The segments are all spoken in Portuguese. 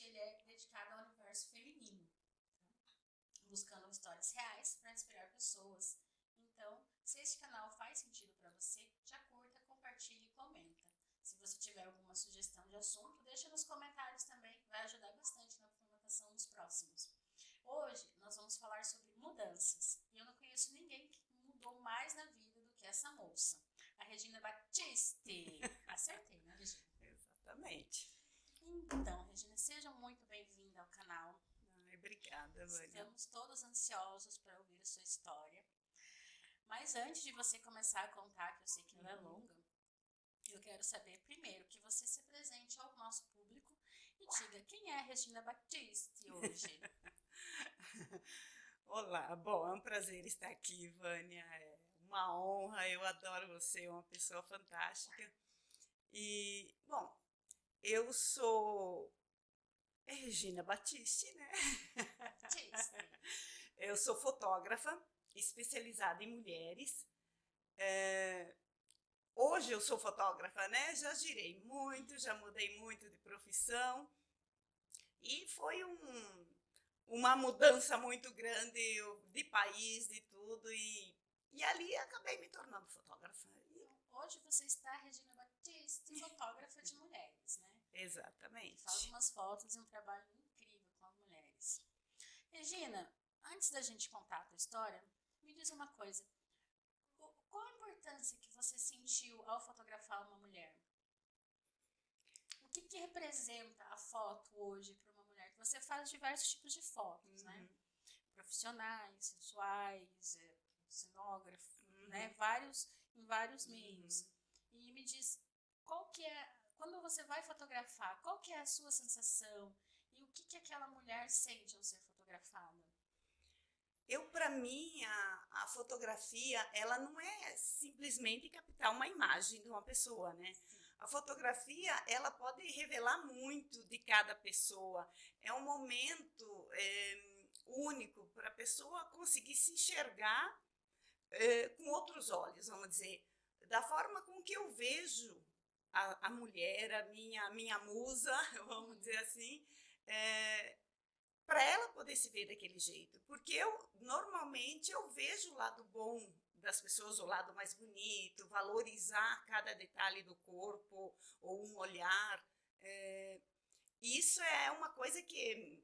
ele é dedicado ao universo feminino, buscando histórias reais para inspirar pessoas. Então, se este canal faz sentido para você, já curta, compartilhe e comenta. Se você tiver alguma sugestão de assunto, deixa nos comentários também, vai ajudar bastante na formatação dos próximos. Hoje nós vamos falar sobre mudanças, e eu não conheço ninguém que mudou mais na vida do que essa moça, a Regina Battisti. Acertei, né, Regina? Exatamente. Então, Regina, seja muito bem-vinda ao canal. Ai, obrigada, Vânia. Estamos todos ansiosos para ouvir a sua história. Mas antes de você começar a contar, que eu sei que ela é longa, eu quero saber primeiro que você se apresente ao nosso público e diga quem é a Regina Battisti hoje. Olá, bom, é um prazer estar aqui, Vânia. É uma honra, eu adoro você, é uma pessoa fantástica. E, bom, eu sou Regina Battisti, né? Battisti. Eu sou fotógrafa, especializada em mulheres. Hoje eu sou fotógrafa, né? Já girei muito, já mudei muito de profissão. E foi uma mudança muito grande de país, de tudo. E ali acabei me tornando fotógrafa. Então, hoje você está, Regina Battisti, fotógrafa de mulheres, né? Exatamente. Faz umas fotos e um trabalho incrível com as mulheres. Regina, antes da gente contar a tua história, me diz uma coisa. Qual a importância que você sentiu ao fotografar uma mulher? O que representa a foto hoje para uma mulher? Que você faz diversos tipos de fotos, né? Profissionais, sensuais, cenógrafo, né? Em vários meios. E me diz, qual que é, quando você vai fotografar, qual que é a sua sensação? E o que aquela mulher sente ao ser fotografada? Para mim, a fotografia, ela não é simplesmente captar uma imagem de uma pessoa, né? A fotografia, ela pode revelar muito de cada pessoa. É um momento único para a pessoa conseguir se enxergar com outros olhos, vamos dizer. Da forma com que eu vejo a mulher, a minha musa, vamos dizer assim, para ela poder se ver daquele jeito. Porque normalmente eu vejo o lado bom das pessoas, o lado mais bonito, valorizar cada detalhe do corpo ou um olhar. Isso é uma coisa que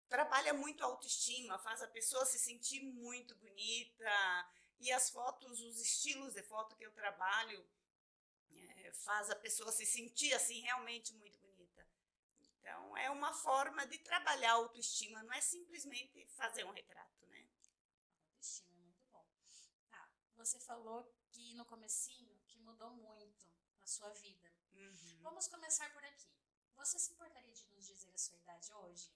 trabalha muito a autoestima, faz a pessoa se sentir muito bonita. E as fotos, os estilos de foto que eu trabalho, faz a pessoa se sentir assim realmente muito bonita. Então, é uma forma de trabalhar a autoestima, não é simplesmente fazer um retrato, né? Autoestima é muito bom. Tá, você falou que no comecinho que mudou muito a sua vida. Vamos começar por aqui. Você se importaria de nos dizer a sua idade hoje?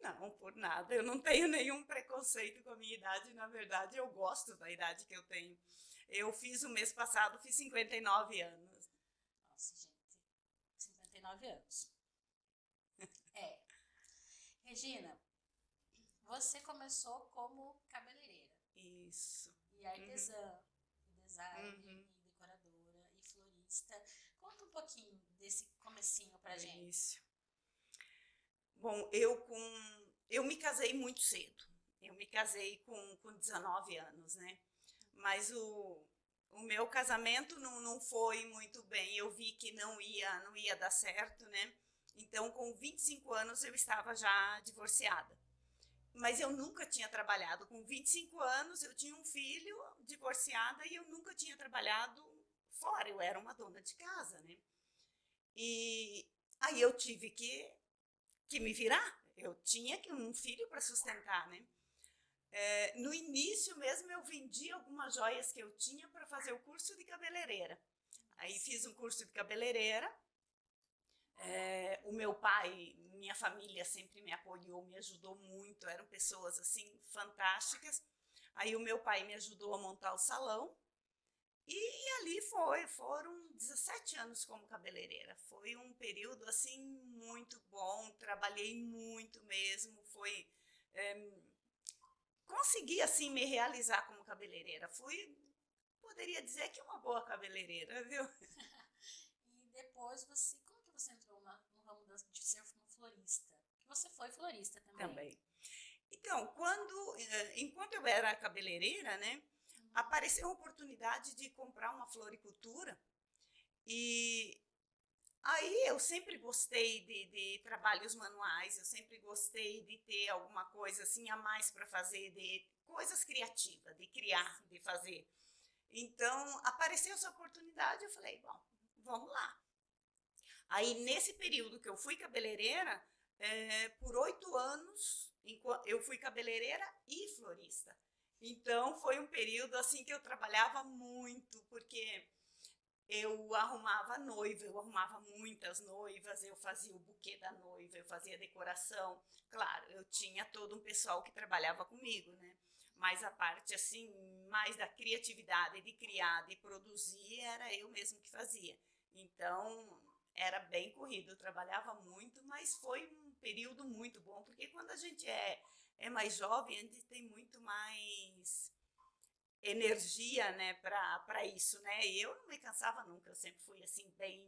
Não, por nada. Eu não tenho nenhum preconceito com a minha idade. Na verdade, eu gosto da idade que eu tenho. Eu fiz o mês passado, fiz 59 anos. Nossa, gente, 59 anos. Regina, você começou como cabeleireira. Isso. E artesã, e designer, e decoradora, e florista. Conta um pouquinho desse comecinho pra gente. Início. Bom, eu me casei muito cedo. Eu me casei com 19 anos, né? Mas o meu casamento não foi muito bem. Eu vi que não ia dar certo, né? Então, com 25 anos, eu estava já divorciada. Mas eu nunca tinha trabalhado. Com 25 anos, eu tinha um filho, divorciada, e eu nunca tinha trabalhado fora. Eu era uma dona de casa, né? E aí eu tive que me virar. Eu tinha um filho para sustentar, né? No início mesmo, eu vendi algumas joias que eu tinha para fazer o curso de cabeleireira. Aí fiz um curso de cabeleireira. O meu pai, minha família sempre me apoiou, me ajudou muito, eram pessoas assim fantásticas. Aí o meu pai me ajudou a montar o salão e ali foram 17 anos como cabeleireira. Foi um período assim muito bom, trabalhei muito mesmo, consegui assim me realizar como cabeleireira. Poderia dizer que uma boa cabeleireira, viu? E depois como que você entrou no ramo de ser uma você foi florista também. Também. Então, enquanto eu era cabeleireira, né, apareceu a oportunidade de comprar uma floricultura e aí eu sempre gostei de trabalhos manuais, eu sempre gostei de ter alguma coisa assim a mais para fazer, de coisas criativas, de criar, de fazer. Então, apareceu essa oportunidade, eu falei, bom, vamos lá. Aí, nesse período que eu fui cabeleireira, por 8 anos, eu fui cabeleireira e florista. Então, foi um período assim que eu trabalhava muito, porque eu arrumava noiva, eu arrumava muitas noivas, eu fazia o buquê da noiva, eu fazia decoração. Claro, eu tinha todo um pessoal que trabalhava comigo, né? Mas a parte assim, mais da criatividade, de criar, de produzir, era eu mesmo que fazia. Então, era bem corrido, eu trabalhava muito, mas foi um período muito bom, porque quando a gente é mais jovem, a gente tem muito mais energia, né, para isso, né? E eu não me cansava nunca, eu sempre fui assim, bem...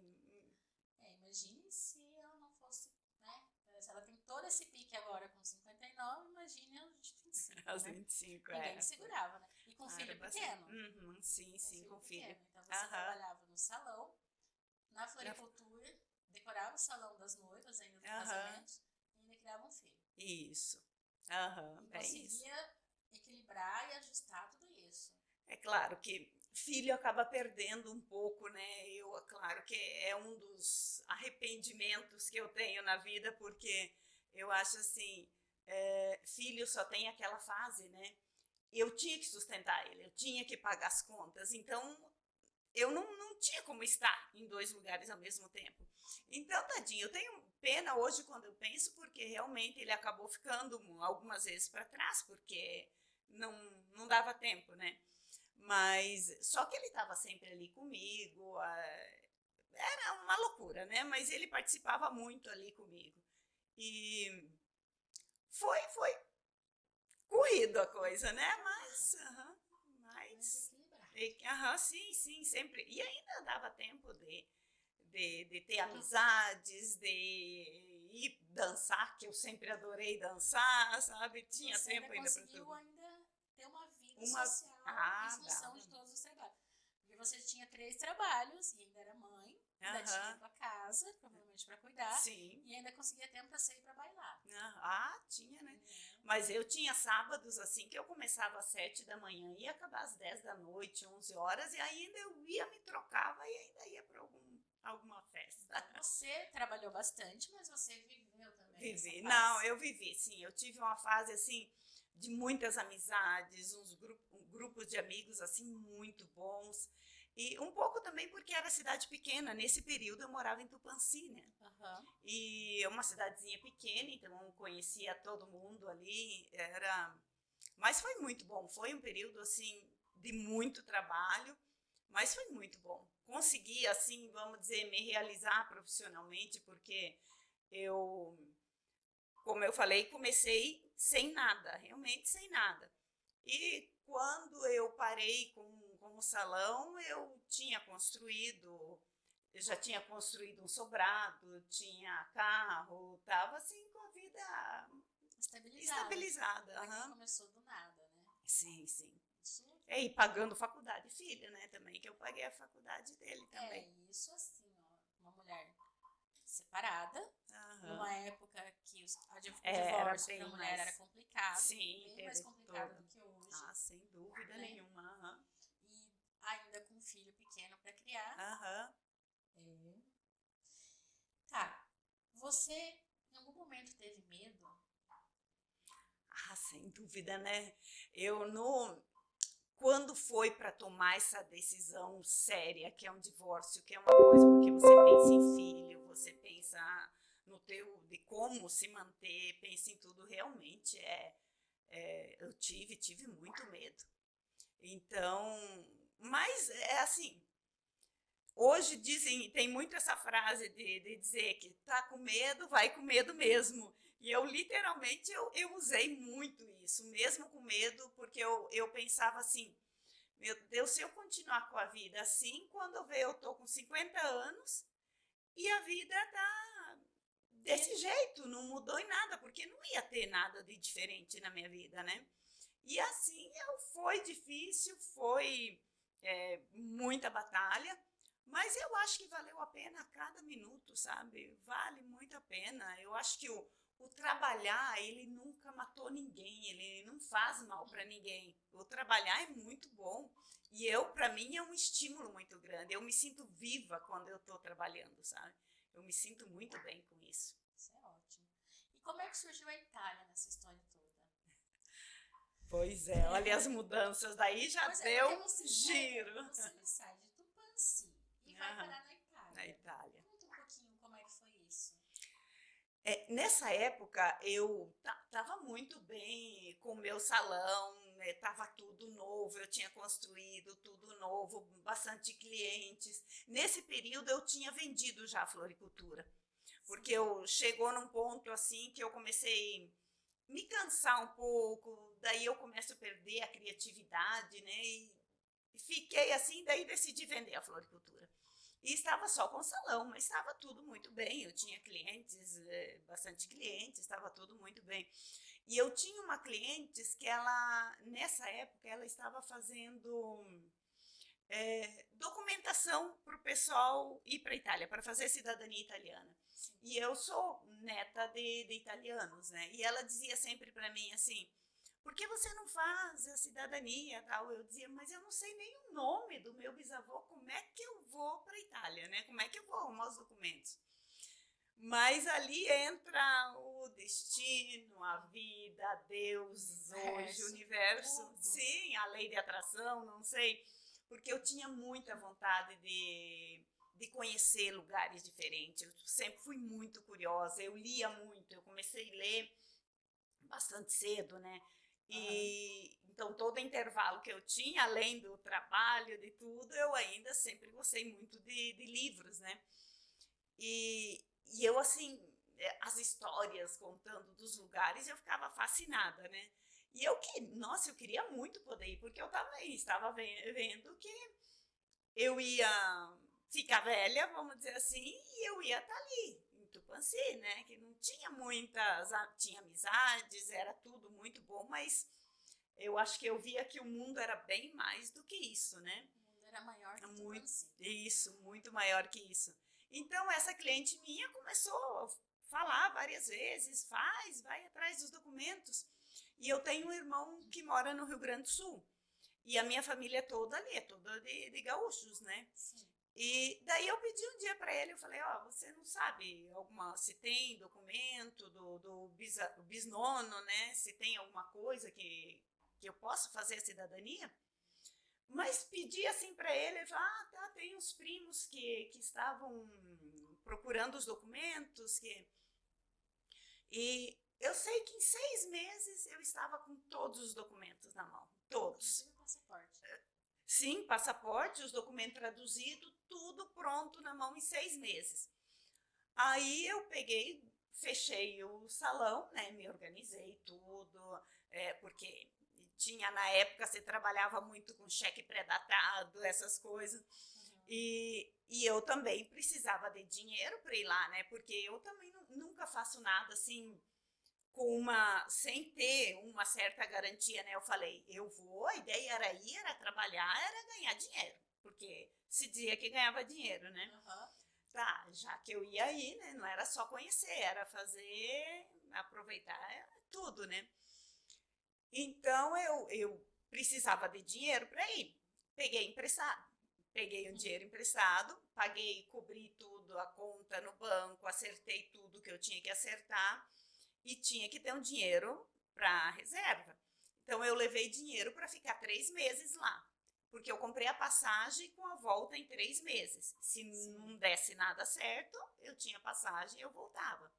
Imagine se ela não fosse, né? Se ela tem todo esse pique agora com 59, imagine aos 25, aos né? 25, Ninguém segurava, né? E com filho pequeno. Uhum, sim, com filho. Então você trabalhava no salão, na floricultura, decorava o salão das noivas, ainda dos casamentos, e ainda criava um filho. Isso. E conseguia equilibrar e ajustar tudo isso. É claro que filho acaba perdendo um pouco, né? Claro que é um dos arrependimentos que eu tenho na vida, porque eu acho assim, filho só tem aquela fase, né? Eu tinha que sustentar ele, eu tinha que pagar as contas, então eu não tinha como estar em 2 lugares ao mesmo tempo. Então, tadinho, eu tenho pena hoje quando eu penso, porque realmente ele acabou ficando algumas vezes para trás, porque não dava tempo, né? Mas só que ele estava sempre ali comigo, era uma loucura, né? Mas ele participava muito ali comigo. E foi corrido a coisa, né? Sim, sempre. E ainda dava tempo de ter amizades, de ir dançar, que eu sempre adorei dançar, sabe? Tinha tempo ainda para tudo. Ainda ter uma vida social em função de todos os trabalhos. Porque você tinha 3 trabalhos e ainda era mãe, ainda tinha a tua casa, provavelmente para cuidar, sim. E ainda conseguia tempo para sair para bailar. Tinha, né? Mas eu tinha sábados assim que eu começava às 7 da manhã e ia acabar às 10 da noite, 11 horas, e ainda eu ia, me trocava e ainda ia para alguma festa. Então, você trabalhou bastante, mas você viveu também. Vivi. Não, eu vivi, sim. Eu tive uma fase assim de muitas amizades, grupos de amigos assim muito bons. E um pouco também porque era cidade pequena. Nesse período eu morava em Tupãssi, né? E é uma cidadezinha pequena, então eu conhecia todo mundo ali. Mas foi muito bom. Foi um período assim de muito trabalho, mas foi muito bom. Consegui, assim, vamos dizer, me realizar profissionalmente, porque eu, como eu falei, comecei sem nada, realmente sem nada. E quando eu parei com o salão, eu já tinha construído um sobrado, tinha carro, estava assim com a vida estabilizada. Começou do nada, né? Sim. E pagando faculdade, filho, né, também, que eu paguei a faculdade dele também. Isso assim, ó, uma mulher separada, numa época que o divórcio para a mulher era complicado, bem mais complicado do que hoje. Sem dúvida nenhuma. E ainda com um filho pequeno para criar. Tá, você em algum momento teve medo? Sem dúvida, né? Quando foi para tomar essa decisão séria, que é um divórcio, que é uma coisa, porque você pensa em filho, você pensa de como se manter, pensa em tudo, realmente eu tive muito medo. Então, mas é assim, hoje tem muito essa frase de dizer que tá com medo, vai com medo mesmo. E eu literalmente eu usei muito isso, mesmo com medo, porque eu pensava assim, meu Deus, se eu continuar com a vida assim, quando eu ver eu tô com 50 anos e a vida tá desse jeito, não mudou em nada, porque não ia ter nada de diferente na minha vida, né? E assim foi difícil, foi muita batalha, mas eu acho que valeu a pena a cada minuto, sabe? Vale muito a pena. Eu acho que o trabalhar, ele nunca matou ninguém, ele não faz mal para ninguém. O trabalhar é muito bom e para mim, é um estímulo muito grande. Eu me sinto viva quando eu estou trabalhando, sabe? Eu me sinto muito bem com isso. Isso é ótimo. E como é que surgiu a Itália nessa história toda? Pois é, olha as mudanças, daí já deu um giro. Você sai de Tupãssi e vai parar na Itália. Na Itália. Conta um pouquinho como é que foi isso. Nessa época, eu estava muito bem com o meu salão, estava tudo novo, eu tinha construído tudo novo, bastante clientes. Nesse período, eu tinha vendido já a floricultura, porque chegou num ponto assim que eu comecei a me cansar um pouco, daí eu começo a perder a criatividade, né? E fiquei assim, daí decidi vender a floricultura. E estava só com salão, mas estava tudo muito bem. Eu tinha clientes, bastante clientes, estava tudo muito bem. E eu tinha uma cliente que nessa época, ela estava fazendo documentação para o pessoal ir para a Itália, para fazer cidadania italiana. Sim. E eu sou neta de italianos, né? E ela dizia sempre para mim assim, por que você não faz a cidadania? Tal? Eu dizia, mas eu não sei nem o nome do meu bisavô, como é que eu vou para a Itália, né? Como é que eu vou arrumar os documentos? Mas ali entra o destino, a vida, Deus, hoje, o universo, tudo. Sim, a lei de atração, não sei, porque eu tinha muita vontade de conhecer lugares diferentes, eu sempre fui muito curiosa, eu lia muito, eu comecei a ler bastante cedo, né? E então todo intervalo que eu tinha, além do trabalho, de tudo, eu ainda sempre gostei muito de livros, né? E eu assim, as histórias contando dos lugares, eu ficava fascinada, né? E eu queria muito poder ir, porque eu também estava vendo que eu ia ficar velha, vamos dizer assim, e eu ia estar ali, em Tupãssi, né? Que não tinha tinha amizades, era tudo muito bom, mas eu acho que eu via que o mundo era bem mais do que isso, né? O mundo era maior que Tupãssi. Isso, muito maior que isso. Então, essa cliente minha começou a falar várias vezes, vai atrás dos documentos. E eu tenho um irmão que mora no Rio Grande do Sul. E a minha família é toda ali, é toda de gaúchos, né? Sim. E daí eu pedi um dia para ele, eu falei, você não sabe se tem documento do bisnono, né? Se tem alguma coisa que eu possa fazer a cidadania? Mas pedi assim para ele, ele falou, tá, tem uns primos que estavam procurando os documentos, e eu sei que em 6 meses eu estava com todos os documentos na mão, todos. Inclusive o passaporte. Sim, passaporte, os documentos traduzidos, tudo pronto na mão em 6 meses. Aí eu fechei o salão, né, me organizei tudo, porque na época, você trabalhava muito com cheque pré-datado, essas coisas. Uhum. E eu também precisava de dinheiro para ir lá, né? Porque eu também nunca faço nada assim, sem ter uma certa garantia, né? Eu falei, a ideia era trabalhar, era ganhar dinheiro. Porque se dizia que ganhava dinheiro, né? Uhum. Tá, já que eu ia aí, né? Não era só conhecer, era aproveitar tudo, né? Então, eu precisava de dinheiro para ir. Peguei um dinheiro emprestado, cobri tudo, a conta no banco, acertei tudo que eu tinha que acertar e tinha que ter um dinheiro para reserva. Então, eu levei dinheiro para ficar 3 meses lá, porque eu comprei a passagem com a volta em 3 meses. Se não desse nada certo, eu tinha passagem e eu voltava.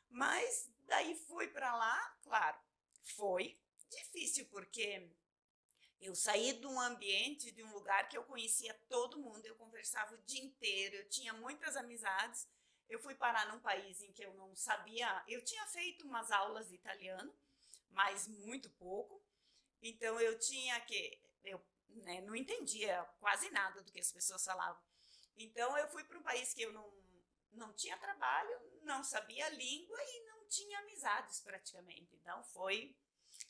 Mas daí fui para lá, claro. Foi difícil, porque eu saí de um ambiente, de um lugar que eu conhecia todo mundo, eu conversava o dia inteiro, eu tinha muitas amizades. Eu fui parar num país em que eu não sabia, eu tinha feito umas aulas de italiano, mas muito pouco, então eu não entendia quase nada do que as pessoas falavam. Então eu fui para um país que eu não tinha trabalho, não sabia a língua e não tinha amizades praticamente. Então foi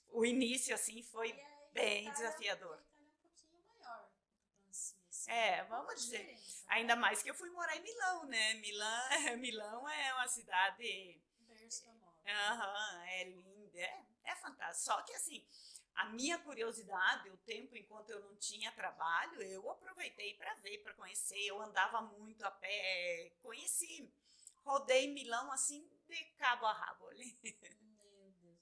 o início assim foi bem desafiador. A Itália é um pouquinho maior do francês. Assim, Vamos dizer, diferença, ainda mais que eu fui morar em Milão, né? Milão é uma cidade, berço da moda. é linda, é fantástico. Só que assim, a minha curiosidade, o tempo enquanto eu não tinha trabalho, eu aproveitei para ver, para conhecer. Eu andava muito a pé, conheci, rodei Milão assim de cabo a rabo ali. Meu Deus.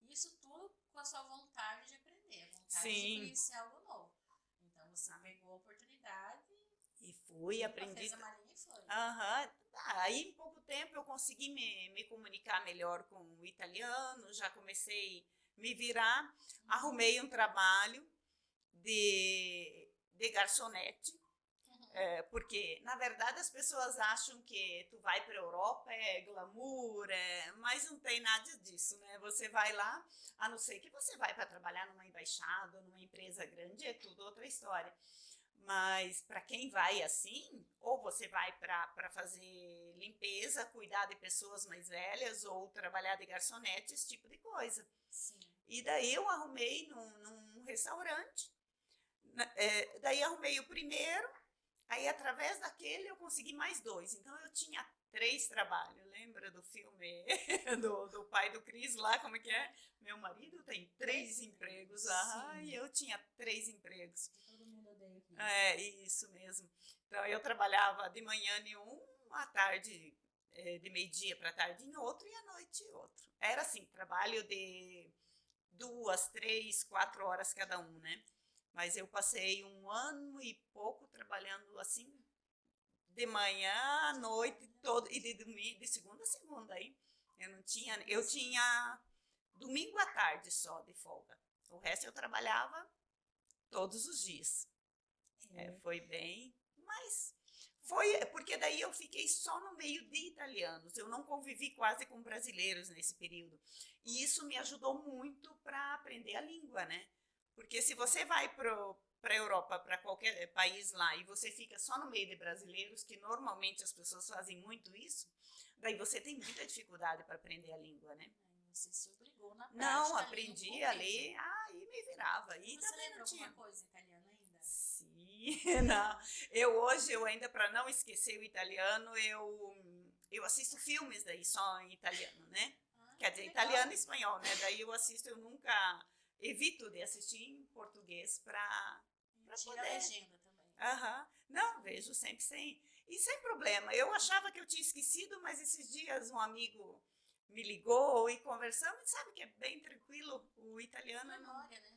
Isso tudo com a sua vontade de aprender, a vontade de Sim. conhecer algo novo. Então você pegou a oportunidade E fui, aprendi. fez a malinha e foi. Aí em pouco tempo eu consegui me comunicar melhor com o italiano, já comecei a me virar, arrumei um trabalho de garçonete, porque na verdade as pessoas acham que tu vai para a Europa é glamour, mas não tem nada disso, né? Você vai lá, a não ser que você vai para trabalhar numa embaixada, numa empresa grande, é tudo outra história. Mas para quem vai assim, ou você vai para fazer limpeza, cuidar de pessoas mais velhas, ou trabalhar de garçonete, esse tipo de coisa. Sim. E daí eu arrumei num restaurante, daí arrumei o primeiro, aí através daquele eu consegui mais 2. Então eu tinha 3 trabalhos. Lembra do filme do pai do Chris lá, como é que é? Meu marido tem 3 empregos. E eu tinha 3 empregos. Todo mundo odeia o Chris. Isso mesmo. Então eu trabalhava de manhã em um, à tarde, de meio-dia para tarde em outro e à noite em outro. Era assim, trabalho de 2, 3, 4 horas cada um, né? Mas eu passei 1 ano e pouco trabalhando assim, de manhã à noite, todo, e de segunda a segunda aí. Eu tinha domingo à tarde só de folga. O resto eu trabalhava todos os dias. Foi bem, mas foi porque daí eu fiquei só no meio de italianos. Eu não convivi quase com brasileiros nesse período. E isso me ajudou muito para aprender a língua, né? Porque se você vai para a Europa, para qualquer país lá, e você fica só no meio de brasileiros, que normalmente as pessoas fazem muito isso, daí você tem muita dificuldade para aprender a língua, né? Você se obrigou na prática. Não, aprendi a ler, e me virava. E você também lembra não tinha alguma coisa italiana ainda? Sim, não. Hoje, ainda para não esquecer o italiano, eu assisto filmes daí só em italiano, né? Quer dizer, italiano e espanhol, né? Daí eu assisto, eu nunca evito de assistir em português para poder. A legenda também. Não, vejo sempre sem problema. Eu achava que eu tinha esquecido, mas esses dias um amigo me ligou e conversamos, e sabe que é bem tranquilo o italiano. Memória, né?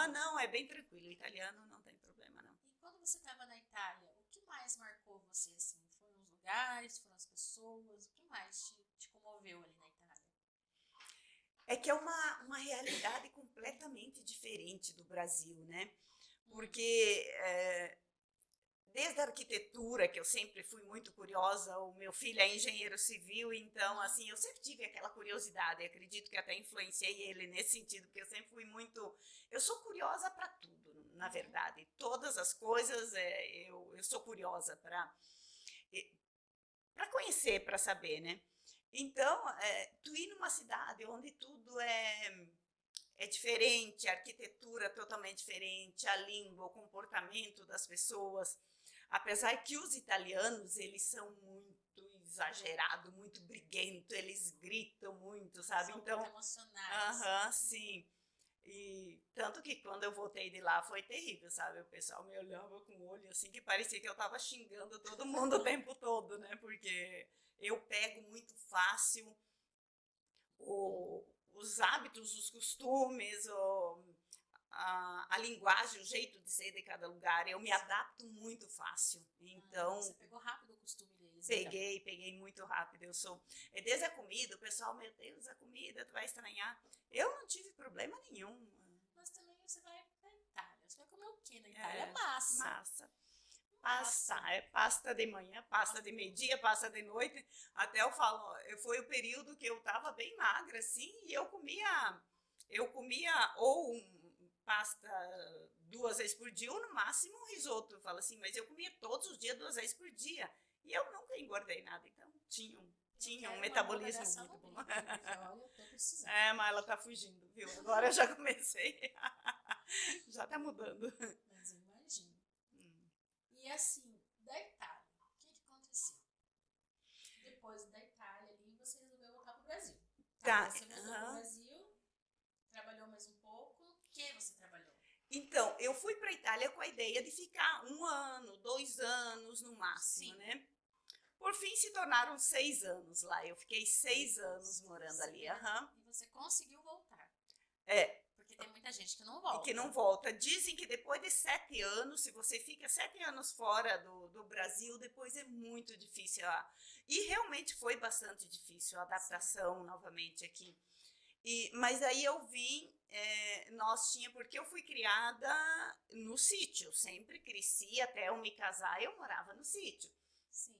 Não, é bem tranquilo. O italiano não tem problema, não. E quando você estava na Itália, o que mais marcou você, assim? Foram os lugares, foram as pessoas? O que mais te comoveu ali na Itália? É que é uma realidade completamente diferente do Brasil, né? Porque desde a arquitetura, que eu sempre fui muito curiosa, o meu filho é engenheiro civil, então, assim, eu sempre tive aquela curiosidade, acredito que até influenciei ele nesse sentido, porque eu sempre fui eu sou curiosa para tudo, na verdade, todas as coisas eu sou curiosa para conhecer, para saber, né? Então, tu ir numa cidade onde tudo é diferente, a arquitetura totalmente diferente, a língua, o comportamento das pessoas, apesar que os italianos, eles são muito exagerados, muito briguentos, eles gritam muito, sabe? São então, muito emocionais. Sim. E tanto que quando eu voltei de lá foi terrível, sabe? O pessoal me olhava com o olho assim, que parecia que eu estava xingando todo mundo o tempo todo, né? Porque eu pego muito fácil os hábitos, os costumes, a linguagem, o jeito de ser de cada lugar. Eu me adapto muito fácil. Então, você pegou rápido o costume deles. Peguei muito rápido. Eu sou. Desde a comida, o pessoal, meu Deus, a comida, tu vai estranhar. Eu não tive problema nenhum. Mas também você vai pra Itália. Você vai comer o quê na Itália? Massa. Pasta de manhã, pasta de meio-dia, pasta de noite. Até eu falo, foi o período que eu estava bem magra, assim, e eu comia ou pasta 2 vezes por dia, ou no máximo um risoto. Eu falo assim, mas eu comia todos os dias 2 vezes por dia. E eu nunca engordei nada, então tinha tinha um metabolismo muito bom. Olha, eu tô precisando. Mas ela tá fugindo, viu? Agora eu já comecei. Já tá mudando. Mas eu imagino. E assim, da Itália, o que aconteceu? Depois da Itália ali, você resolveu voltar pro Brasil. Tá. Você voltou pro Brasil, trabalhou mais um pouco. O que você trabalhou? Então, eu fui para a Itália com a ideia de ficar 1 ano, 2 anos no máximo, Sim. né? Por fim, se tornaram 6 anos lá. Eu fiquei 6 anos morando ali. E você conseguiu voltar. É. Porque tem muita gente que não volta. E que não volta. Dizem que depois de 7 anos, se você fica 7 anos fora do Brasil, depois é muito difícil. E realmente foi bastante difícil a adaptação novamente aqui. Mas aí eu vim, porque eu fui criada no sítio, sempre cresci até eu me casar, eu morava no sítio. Sim.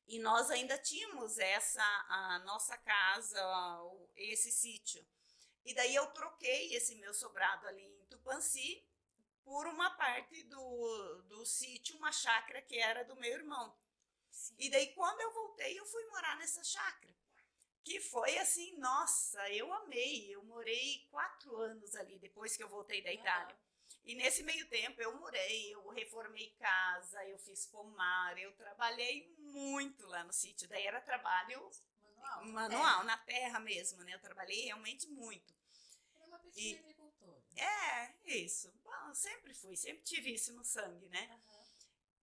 E nós ainda tínhamos a nossa casa, esse sítio. E daí eu troquei esse meu sobrado ali em Tupãssi por uma parte do sítio, uma chácara que era do meu irmão. Sim. E daí quando eu voltei, eu fui morar nessa chácara. Que foi assim, nossa, eu amei. Eu morei 4 anos ali, depois que eu voltei da Itália. E nesse meio tempo eu reformei casa, eu fiz pomar, eu trabalhei muito lá no sítio. Daí era trabalho manual, na terra mesmo, né? Eu trabalhei realmente muito. Era uma pequena agricultora. Isso. Bom, sempre tive isso no sangue, né?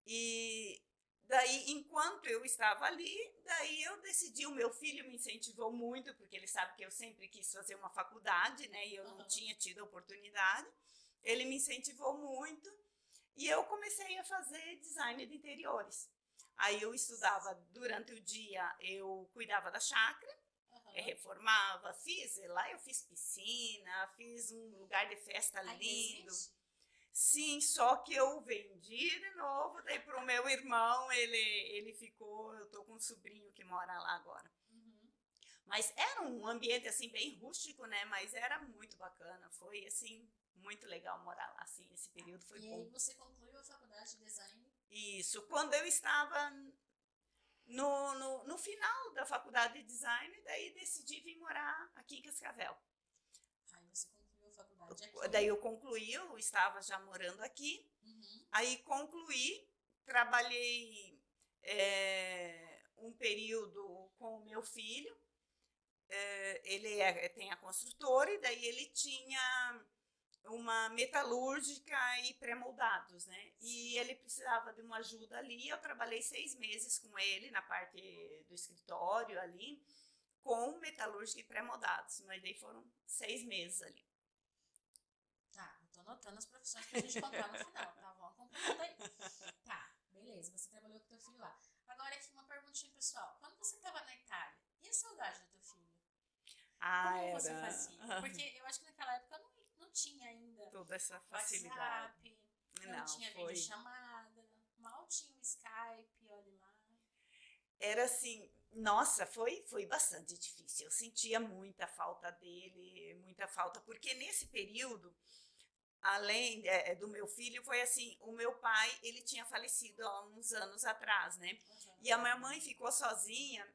E daí, enquanto eu estava ali, daí eu decidi, o meu filho me incentivou muito, porque ele sabe que eu sempre quis fazer uma faculdade, né? E eu não tinha tido a oportunidade. Ele me incentivou muito e eu comecei a fazer design de interiores. Aí eu estudava durante o dia, eu cuidava da chácara, reformava, eu fiz piscina, fiz um lugar de festa lindo. Sim, só que eu vendi de novo, daí para o meu irmão, ele ficou, eu tô com um sobrinho que mora lá agora. Mas era um ambiente assim bem rústico, né? Mas era muito bacana, foi assim muito legal morar lá, assim, esse período foi bom. E aí você concluiu a faculdade de design? Isso, quando eu estava no final da faculdade de design, daí decidi vir morar aqui em Cascavel. Aí você concluiu a faculdade aqui? Daí eu concluí, eu estava já morando aqui, aí concluí, trabalhei um período com o meu filho, ele tem a construtora e daí ele tinha uma metalúrgica e pré-moldados, né? E ele precisava de uma ajuda ali. Eu trabalhei 6 meses com ele na parte do escritório ali, com metalúrgica e pré-moldados, mas daí foram 6 meses ali. Tá, eu tô anotando as profissões pra gente contar no final, tá? Vamos acompanhando aí. Tá, beleza, você trabalhou com teu filho lá. Agora aqui uma perguntinha pessoal. Quando você tava na Itália, e a saudade do teu filho? Como você fazia? Porque eu acho que naquela época não tinha ainda toda essa facilidade. WhatsApp, não tinha videochamada, mal tinha o Skype, olha lá. Era assim, nossa, foi bastante difícil. Eu sentia muita falta dele, muita falta, porque nesse período, além do meu filho, foi assim, o meu pai, ele tinha falecido há uns anos atrás, né? E a minha mãe ficou sozinha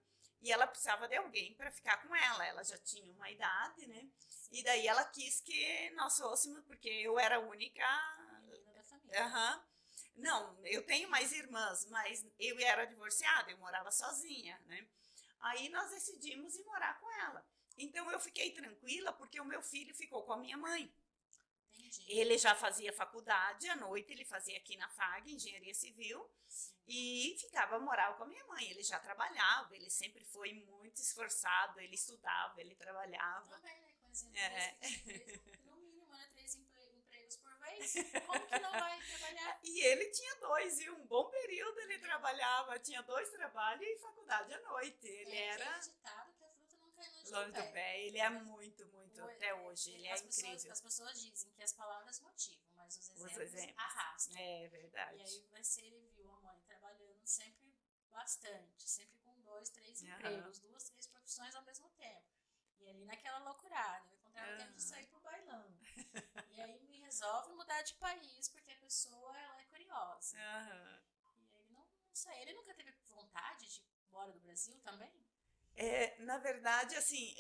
e ela precisava de alguém para ficar com ela. Ela já tinha uma idade, né? E daí ela quis que nós fôssemos, porque eu era a única menina da família. Não, eu tenho mais irmãs, mas eu era divorciada, eu morava sozinha, né? Aí nós decidimos ir morar com ela. Então eu fiquei tranquila porque o meu filho ficou com a minha mãe. Entendi. Ele já fazia faculdade, à noite ele fazia aqui na FAG, Engenharia Civil, e morava com a minha mãe. Ele já trabalhava, ele sempre foi muito esforçado, ele estudava, ele trabalhava. Também, né? No mínimo, né? 3 empregos por vez. Como que não vai trabalhar? E ele tinha 2, e um bom período ele trabalhava, tinha 2 trabalhos e faculdade à noite. Ele era ditado que a fruta não cai longe do pé. Ele é muito, até hoje, ele é incrível. As pessoas dizem que as palavras motivam, mas os exemplos arrastam. É verdade. E aí ele viu a mãe trabalhando sempre bastante, sempre com 2, 3 empregos, 2, 3 profissões ao mesmo tempo. E ali naquela loucurada, eu encontrava tempo de sair pro bailão. E aí me resolve mudar de país, porque a pessoa ela é curiosa. E aí não sei, ele nunca teve vontade de ir embora do Brasil também? Na verdade, assim,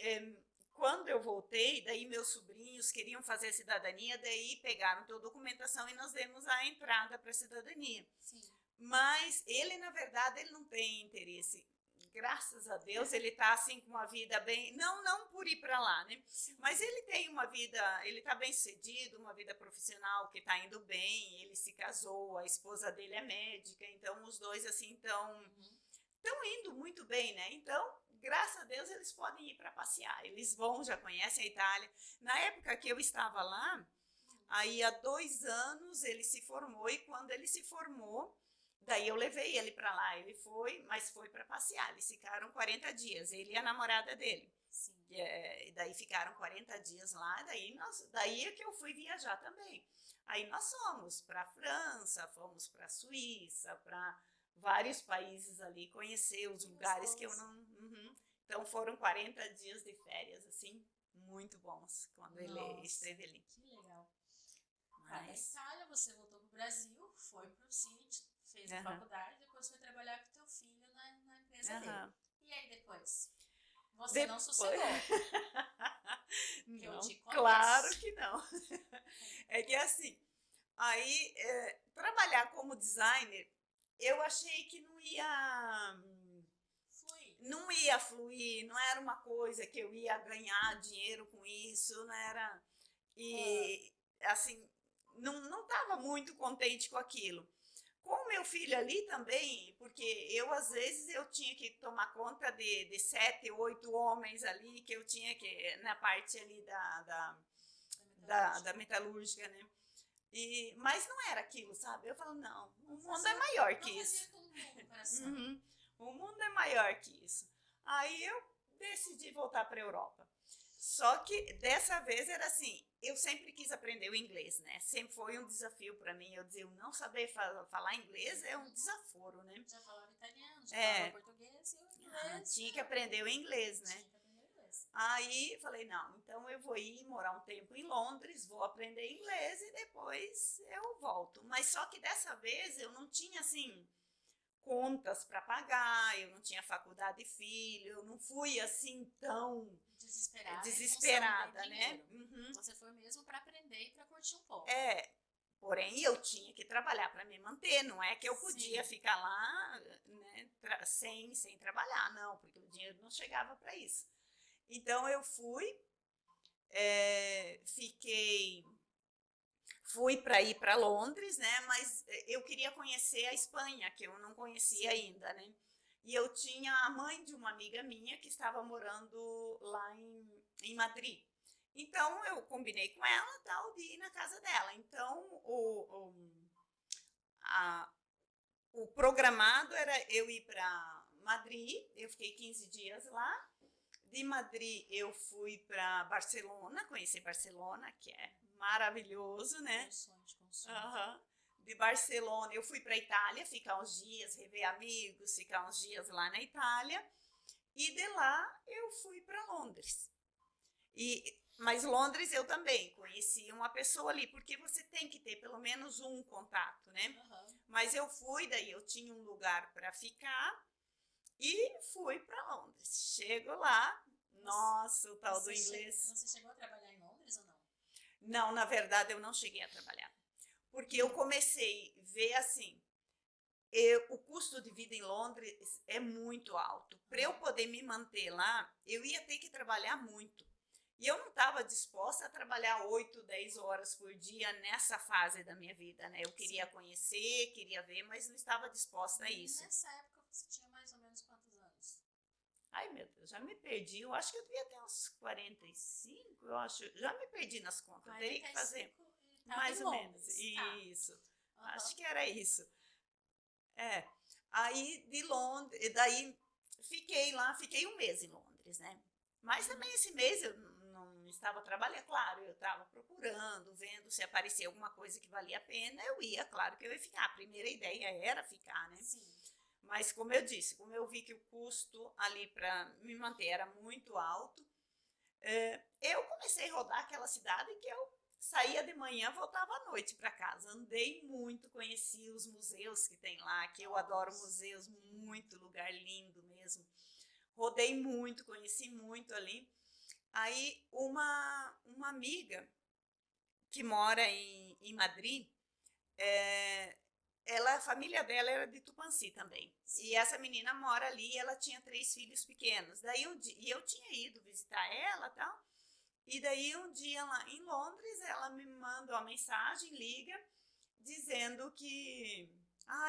quando eu voltei, daí meus sobrinhos queriam fazer a cidadania, daí pegaram toda a documentação e nós demos a entrada para a cidadania. Sim. Mas ele, na verdade, ele não tem interesse. Graças a Deus, ele está assim com uma vida bem, não por ir para lá, né? Sim. Mas ele tem uma vida, ele está bem sucedido, uma vida profissional que está indo bem. Ele se casou, a esposa dele é médica, então os dois assim estão indo muito bem, né? Então, graças a Deus, eles podem ir para passear. Eles vão, já conhecem a Itália. Na época que eu estava lá, aí há 2 anos ele se formou, e quando ele se formou, daí eu levei ele para lá. Ele foi, mas foi para passear. Eles ficaram 40 dias, ele e a namorada dele. Sim. E daí ficaram 40 dias lá, daí é que eu fui viajar também. Aí nós fomos para a França, fomos para a Suíça, para vários países ali, conhecer os lugares que eu não... Então foram 40 dias de férias, assim, muito bons, quando ele esteve ali. Que legal. Mas... Na Itália, você voltou para o Brasil, foi para o sítio, fez a faculdade, depois foi trabalhar com teu filho na empresa dele. E aí depois? Você não sossegou. Não, claro que não. É que assim, aí trabalhar como designer, eu achei que não ia fluir, não era uma coisa que eu ia ganhar dinheiro com isso, não era. E assim, não estava muito contente com aquilo. Com o meu filho ali também, porque às vezes eu tinha que tomar conta de 7, 8 homens ali, que eu tinha que, na parte ali da metalúrgica, né? Mas não era aquilo, sabe? Eu falo, não, o mundo é maior que isso. O mundo é maior que isso. Aí eu decidi voltar para a Europa. Só que dessa vez era assim, eu sempre quis aprender o inglês, né? Sempre foi um desafio para mim. Eu dizia, eu não saber falar inglês é um desaforo, né? Já falava italiano, já falava português e o inglês. Tinha que aprender o inglês, né? Aí falei, não, então eu vou ir morar um tempo em Londres, vou aprender inglês e depois eu volto. Mas só que dessa vez eu não tinha, assim, contas para pagar, eu não tinha faculdade de filho, eu não fui assim tão desesperada, né? Você foi mesmo para aprender e para curtir um pouco. Porém eu tinha que trabalhar para me manter, não é que eu podia ficar lá, né, sem trabalhar, não, porque o dinheiro não chegava para isso. Então eu fui para ir para Londres, né? Mas eu queria conhecer a Espanha, que eu não conhecia ainda, né? E eu tinha a mãe de uma amiga minha que estava morando lá em Madrid. Então eu combinei com ela, tal, de ir na casa dela. Então o programado era eu ir para Madrid. Eu fiquei 15 dias lá. De Madrid eu fui para Barcelona, conheci Barcelona, que é maravilhoso, né? De Barcelona eu fui para Itália, ficar uns dias, rever amigos, ficar uns dias lá na Itália. E de lá eu fui para Londres. Mas Londres eu também conheci uma pessoa ali, porque você tem que ter pelo menos um contato, né? Mas eu fui, daí eu tinha um lugar para ficar. E fui para Londres. Chego lá, nossa, o tal do inglês. Você chegou a trabalhar em Londres ou não? Não, na verdade eu não cheguei a trabalhar. Porque eu comecei a ver assim, o custo de vida em Londres é muito alto. Para eu poder me manter lá, eu ia ter que trabalhar muito. E eu não estava disposta a trabalhar 8, 10 horas por dia nessa fase da minha vida, né? Eu queria conhecer, queria ver, mas não estava disposta a isso. Nessa época você tinha mais ou menos quantos anos? Ai, meu Deus, já me perdi. Eu acho que eu devia ter uns 45, eu acho. Já me perdi nas contas. Eu teria que fazer mais ou menos. Isso. Acho que era isso. Aí de Londres, daí fiquei lá, fiquei um mês em Londres, né? Mas também esse mês eu não estava trabalhando, claro, eu estava procurando, vendo se aparecia alguma coisa que valia a pena, eu ia, claro que eu ia ficar. A primeira ideia era ficar, né? Sim. Mas como eu disse, como eu vi que o custo ali para me manter era muito alto, eu comecei a rodar aquela cidade que eu saía de manhã, voltava à noite para casa. Andei muito, conheci os museus que tem lá, que eu adoro museus, muito lugar lindo mesmo. rodei muito, conheci muito ali. Aí uma amiga que mora em Madrid, a família dela era de Tupanci também. E essa menina mora ali, ela tinha 3 filhos pequenos. Daí e eu tinha ido visitar ela e tal. E daí um dia lá em Londres, ela me manda uma mensagem, liga, dizendo que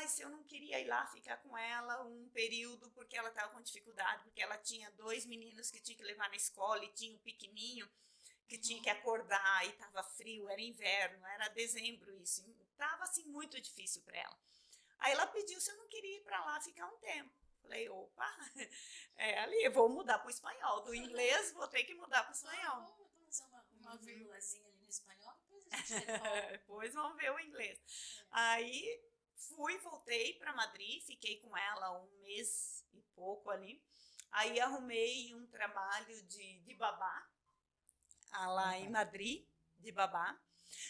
se eu não queria ir lá ficar com ela um período, porque ela estava com dificuldade, porque ela tinha 2 meninos que tinha que levar na escola e tinha um pequenininho que tinha que acordar e estava frio, era inverno, era dezembro isso, estava assim muito difícil para ela. Aí ela pediu se eu não queria ir para lá ficar um tempo. Falei, opa, ali, vou mudar para o espanhol, do inglês vou ter que mudar para o espanhol. Vamos fazer uma vírgulazinha ali no espanhol, depois a gente devolve. Depois vamos ver o inglês. Aí voltei para Madrid, fiquei com ela 1 mês e pouco ali. Aí arrumei um trabalho de babá, lá em Madrid, de babá.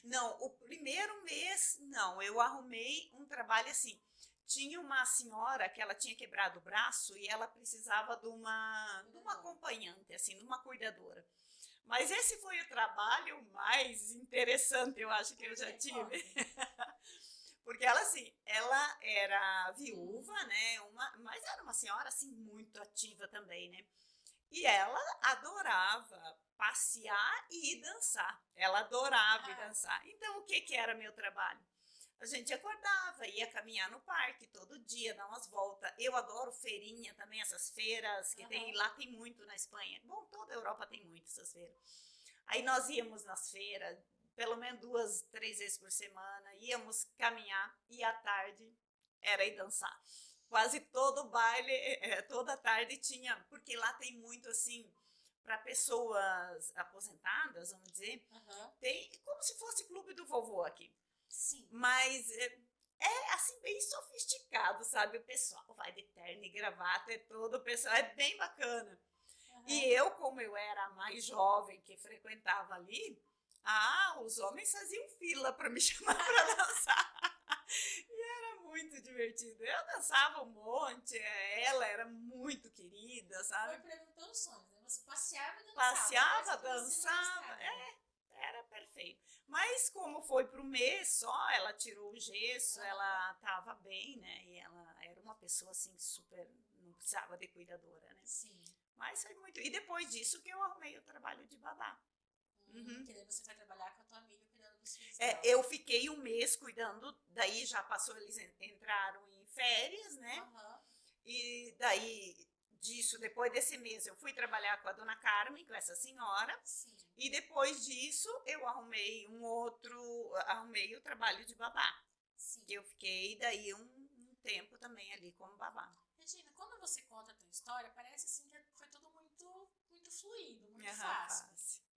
Não, o primeiro mês, não, eu arrumei um trabalho assim. Tinha uma senhora que ela tinha quebrado o braço e ela precisava de uma acompanhante, assim, de uma cuidadora. Mas esse foi o trabalho mais interessante, eu acho, que eu já tive. Porque ela, assim, ela era viúva, né? Mas era uma senhora, assim, muito ativa também, né? E ela adorava passear e ir dançar. Ela adorava ir dançar. Então, o que era meu trabalho? A gente acordava, ia caminhar no parque todo dia, dar umas voltas. Eu adoro feirinha também, essas feiras que tem, lá tem muito na Espanha. Bom, toda a Europa tem muito essas feiras. Aí nós íamos nas feiras, pelo menos 2, 3 vezes por semana, íamos caminhar e à tarde era ir dançar. Quase todo baile, toda tarde tinha, porque lá tem muito assim, para pessoas aposentadas, vamos dizer, tem como se fosse clube do vovô aqui. Sim. Mas assim bem sofisticado, sabe? O pessoal vai de terno e gravata, todo o pessoal, é bem bacana. E eu, como eu era a mais jovem que frequentava ali, os homens faziam fila para me chamar para dançar. E era muito divertido. Eu dançava um monte, ela era muito querida, sabe? Foi para teus sonhos, né? Você passeava e dançava. Passeava, dançava, era perfeito. Mas como foi para o mês só, ela tirou o gesso, ela estava bem, né? E ela era uma pessoa assim super, não precisava de cuidadora, né? Sim. Mas foi muito. E depois disso que eu arrumei o trabalho de babá. Que daí você foi trabalhar com a tua amiga cuidando dos filhos. Eu fiquei 1 mês cuidando, daí já passou, eles entraram em férias, né? E daí disso, depois desse mês, eu fui trabalhar com a dona Carmen, com essa senhora. Sim. E depois disso, eu arrumei arrumei o trabalho de babá. Sim. Que eu fiquei daí um tempo também ali como babá. Regina, quando você conta a tua história, parece assim que foi tudo muito fluido, muito fácil.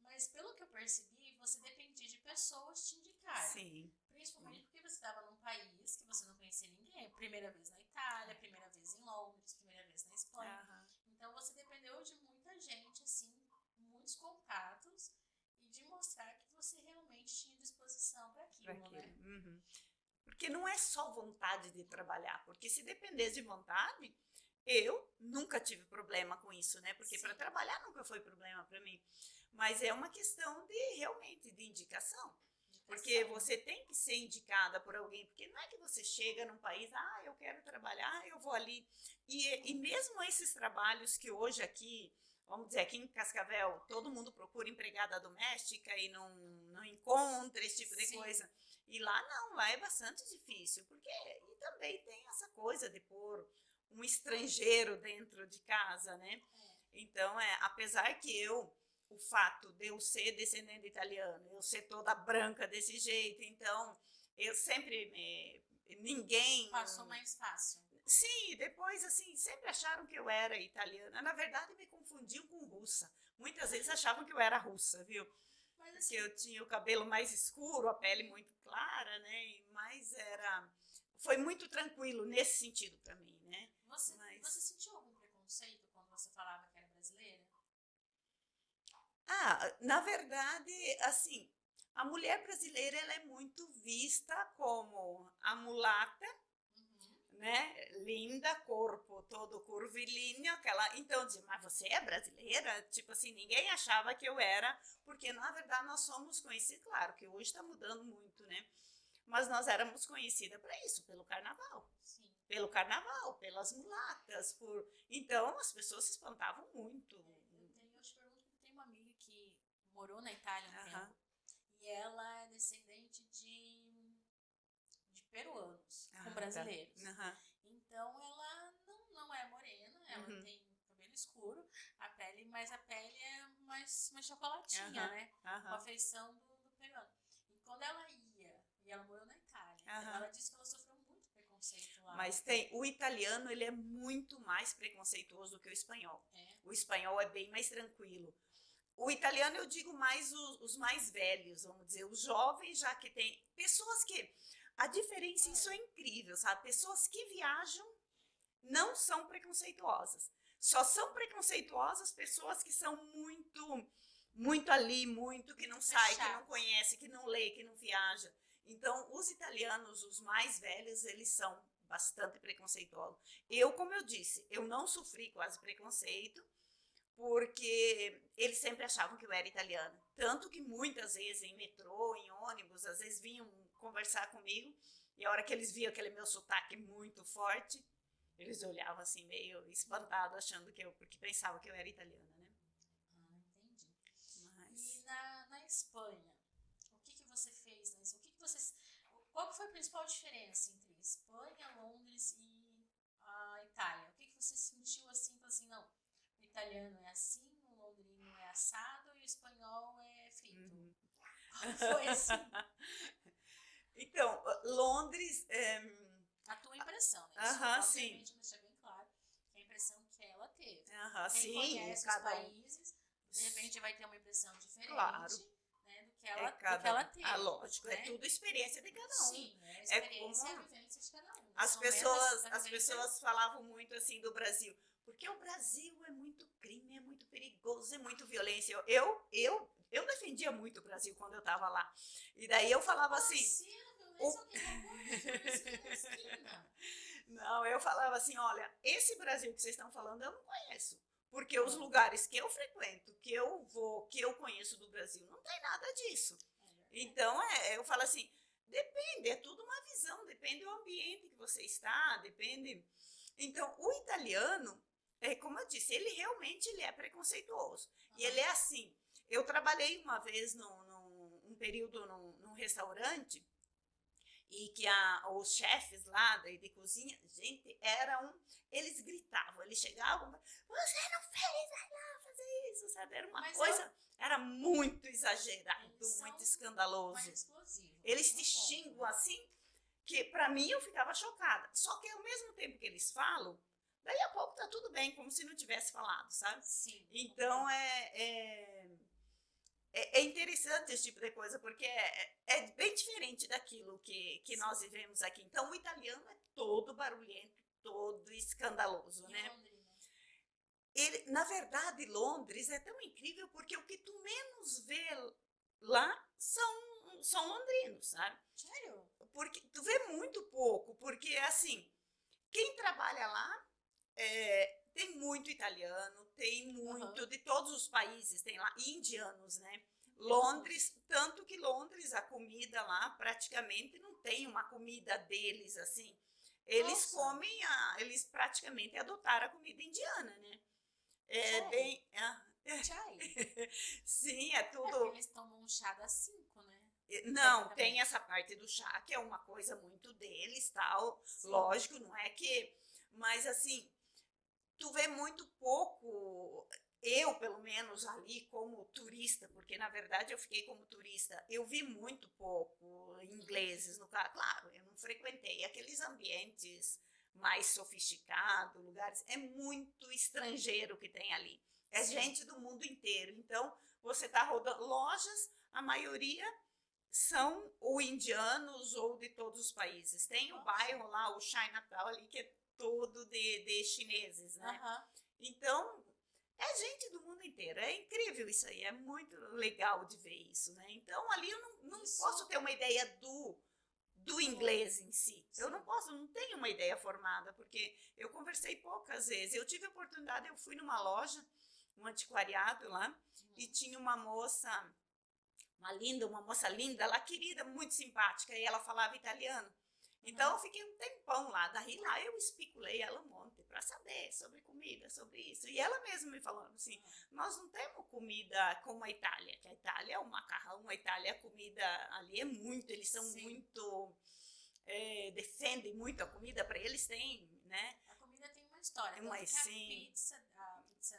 Mas pelo que eu percebi, você dependia de pessoas te indicarem. Sim. Principalmente porque você estava num país que você não conhecia ninguém. Primeira vez na Itália, primeira vez em Londres, primeira vez na Espanha. Então você dependeu de muita gente, assim, muitos contatos, e de mostrar que você realmente tinha disposição para aquilo, né? Porque não é só vontade de trabalhar, porque se dependesse de vontade, eu nunca tive problema com isso, né? Porque para trabalhar nunca foi problema para mim. Mas é uma questão realmente de indicação. Porque você tem que ser indicada por alguém, porque não é que você chega num país, eu quero trabalhar, eu vou ali. E mesmo esses trabalhos que hoje aqui, vamos dizer, aqui em Cascavel, todo mundo procura empregada doméstica e não encontra esse tipo de coisa. E lá não, lá é bastante difícil, porque e também tem essa coisa de pôr um estrangeiro dentro de casa, né? Então, apesar que o fato de eu ser descendente italiana, eu ser toda branca desse jeito, então eu sempre, ninguém... Passou mais fácil. Sim, depois assim, sempre acharam que eu era italiana, na verdade me confundiam com russa, muitas vezes achavam que eu era russa, viu? Mas, assim, que eu tinha o cabelo mais escuro, a pele muito clara, né, mas foi muito tranquilo nesse sentido para mim, né? Você sentiu algum preconceito quando você falava que era brasileira? Na verdade, assim, a mulher brasileira ela é muito vista como a mulata, né? Linda, corpo todo curvilíneo, aquela. Então, dizia, mas você é brasileira? Tipo assim, ninguém achava que eu era, porque na verdade nós somos conhecidos, claro que hoje está mudando muito, né? Mas nós éramos conhecidas para isso, pelo carnaval. Sim. Pelo carnaval, pelas mulatas, por. Então as pessoas se espantavam muito. Eu te pergunto porque tem uma amiga que morou na Itália um tempo e ela é descendente de peruanos com brasileiros. Tá. Então ela não é morena, ela tem cabelo escuro, a pele, mas a pele é mais chocolatinha, né? Com a feição do peruano. E quando ela ia, e ela morou na Itália, ela disse que ela sofreu muito preconceito lá. Mas o italiano, ele é muito mais preconceituoso do que o espanhol. É. O espanhol é bem mais tranquilo. O italiano, eu digo mais os mais velhos, vamos dizer, os jovens, já que tem pessoas que... A diferença, isso é incrível, sabe? Pessoas que viajam não são preconceituosas. Só são preconceituosas pessoas que são muito ali, muito que não sai, que não conhece, que não lê, que não viaja. Então, os italianos, os mais velhos, eles são bastante preconceituosos. Eu, como eu disse, eu não sofri quase preconceito, porque eles sempre achavam que eu era italiana. Tanto que muitas vezes em metrô, em ônibus, às vezes vinham conversar comigo, e a hora que eles viam aquele meu sotaque muito forte, eles olhavam assim meio espantado, achando que porque pensavam que eu era italiana, né? Entendi. Mas... E na Espanha, o que você fez? Né? Qual foi a principal diferença entre Espanha, Londres e a Itália? O que você sentiu assim, não, o italiano é assim, o londrino é assado e o espanhol é frito? Foi assim? Então, Londres... A tua impressão, né? Sim. Deixar bem claro que a impressão que ela teve. Quem sim, conhece os países, de repente vai ter uma impressão diferente, claro, né, do que ela teve. Lógico, né? É tudo experiência de cada um. Sim, a experiência e a vivência de cada um. As pessoas falavam muito assim do Brasil, porque o Brasil é muito crime, é muito perigoso, é muito violência. Eu defendia muito o Brasil quando eu estava lá. E daí eu falava assim... Não, eu falava assim, olha, esse Brasil que vocês estão falando eu não conheço, porque os lugares que eu frequento, que eu vou, que eu conheço do Brasil, não tem nada disso. Então, eu falo assim, depende, é tudo uma visão, depende do ambiente que você está, depende... Então, o italiano, como eu disse, ele realmente ele é preconceituoso. E ele é assim, eu trabalhei uma vez um período num restaurante, e que os chefes lá de cozinha, gente, eles gritavam, eles chegavam, você não fez, vai lá fazer isso, sabe? Era uma coisa, era muito exagerado, muito escandaloso. Mais explosivo. Eles te xingam assim, que pra mim eu ficava chocada. Só que ao mesmo tempo que eles falam, daí a pouco tá tudo bem, como se não tivesse falado, sabe? Sim. Então, é interessante esse tipo de coisa, porque é bem diferente daquilo que nós vivemos aqui. Então, o italiano é todo barulhento, todo escandaloso, né? Na verdade, Londres é tão incrível porque o que tu menos vê lá são londrinos, sabe? Sério? Porque tu vê muito pouco, porque, assim, quem trabalha lá tem muito italiano, tem muito de todos os países, tem lá indianos, né? Londres, tanto que Londres, a comida lá praticamente não tem uma comida deles, assim. Eles comem, eles praticamente adotaram a comida indiana, né? Bem... Chai? Sim, é tudo... porque eles tomam um chá das 5, né? Não, tem essa parte do chá, que é uma coisa muito deles, tal. Sim. Lógico, não é que... Mas, assim, tu vê muito pouco... Eu, pelo menos, ali como turista, porque, na verdade, eu fiquei como turista, eu vi muito pouco ingleses no carro. Claro, eu não frequentei aqueles ambientes mais sofisticados, lugares... É muito estrangeiro que tem ali. É gente do mundo inteiro. Então, você está rodando lojas, a maioria são ou indianos ou de todos os países. Tem o bairro lá, o Chinatown ali, que é todo de chineses, né? Então, é gente do mundo inteiro. É incrível isso aí, é muito legal de ver isso, né? Então, ali eu não posso ter uma ideia do inglês em si. Eu não tenho uma ideia formada, porque eu conversei poucas vezes. Eu tive a oportunidade, eu fui numa loja, um antiquariado lá, e tinha uma moça, uma moça linda, ela querida, muito simpática, e ela falava italiano. Então, eu fiquei um tempão lá. Daí lá eu especulei ela um monte para saber sobre comida, sobre isso. E ela mesma me falando assim, nós não temos comida como a Itália, que a Itália é o macarrão, a Itália, a comida ali é muito, eles são muito, defendem muito a comida, para eles tem, né? A comida tem uma história, tanto Mas, que sim, a pizza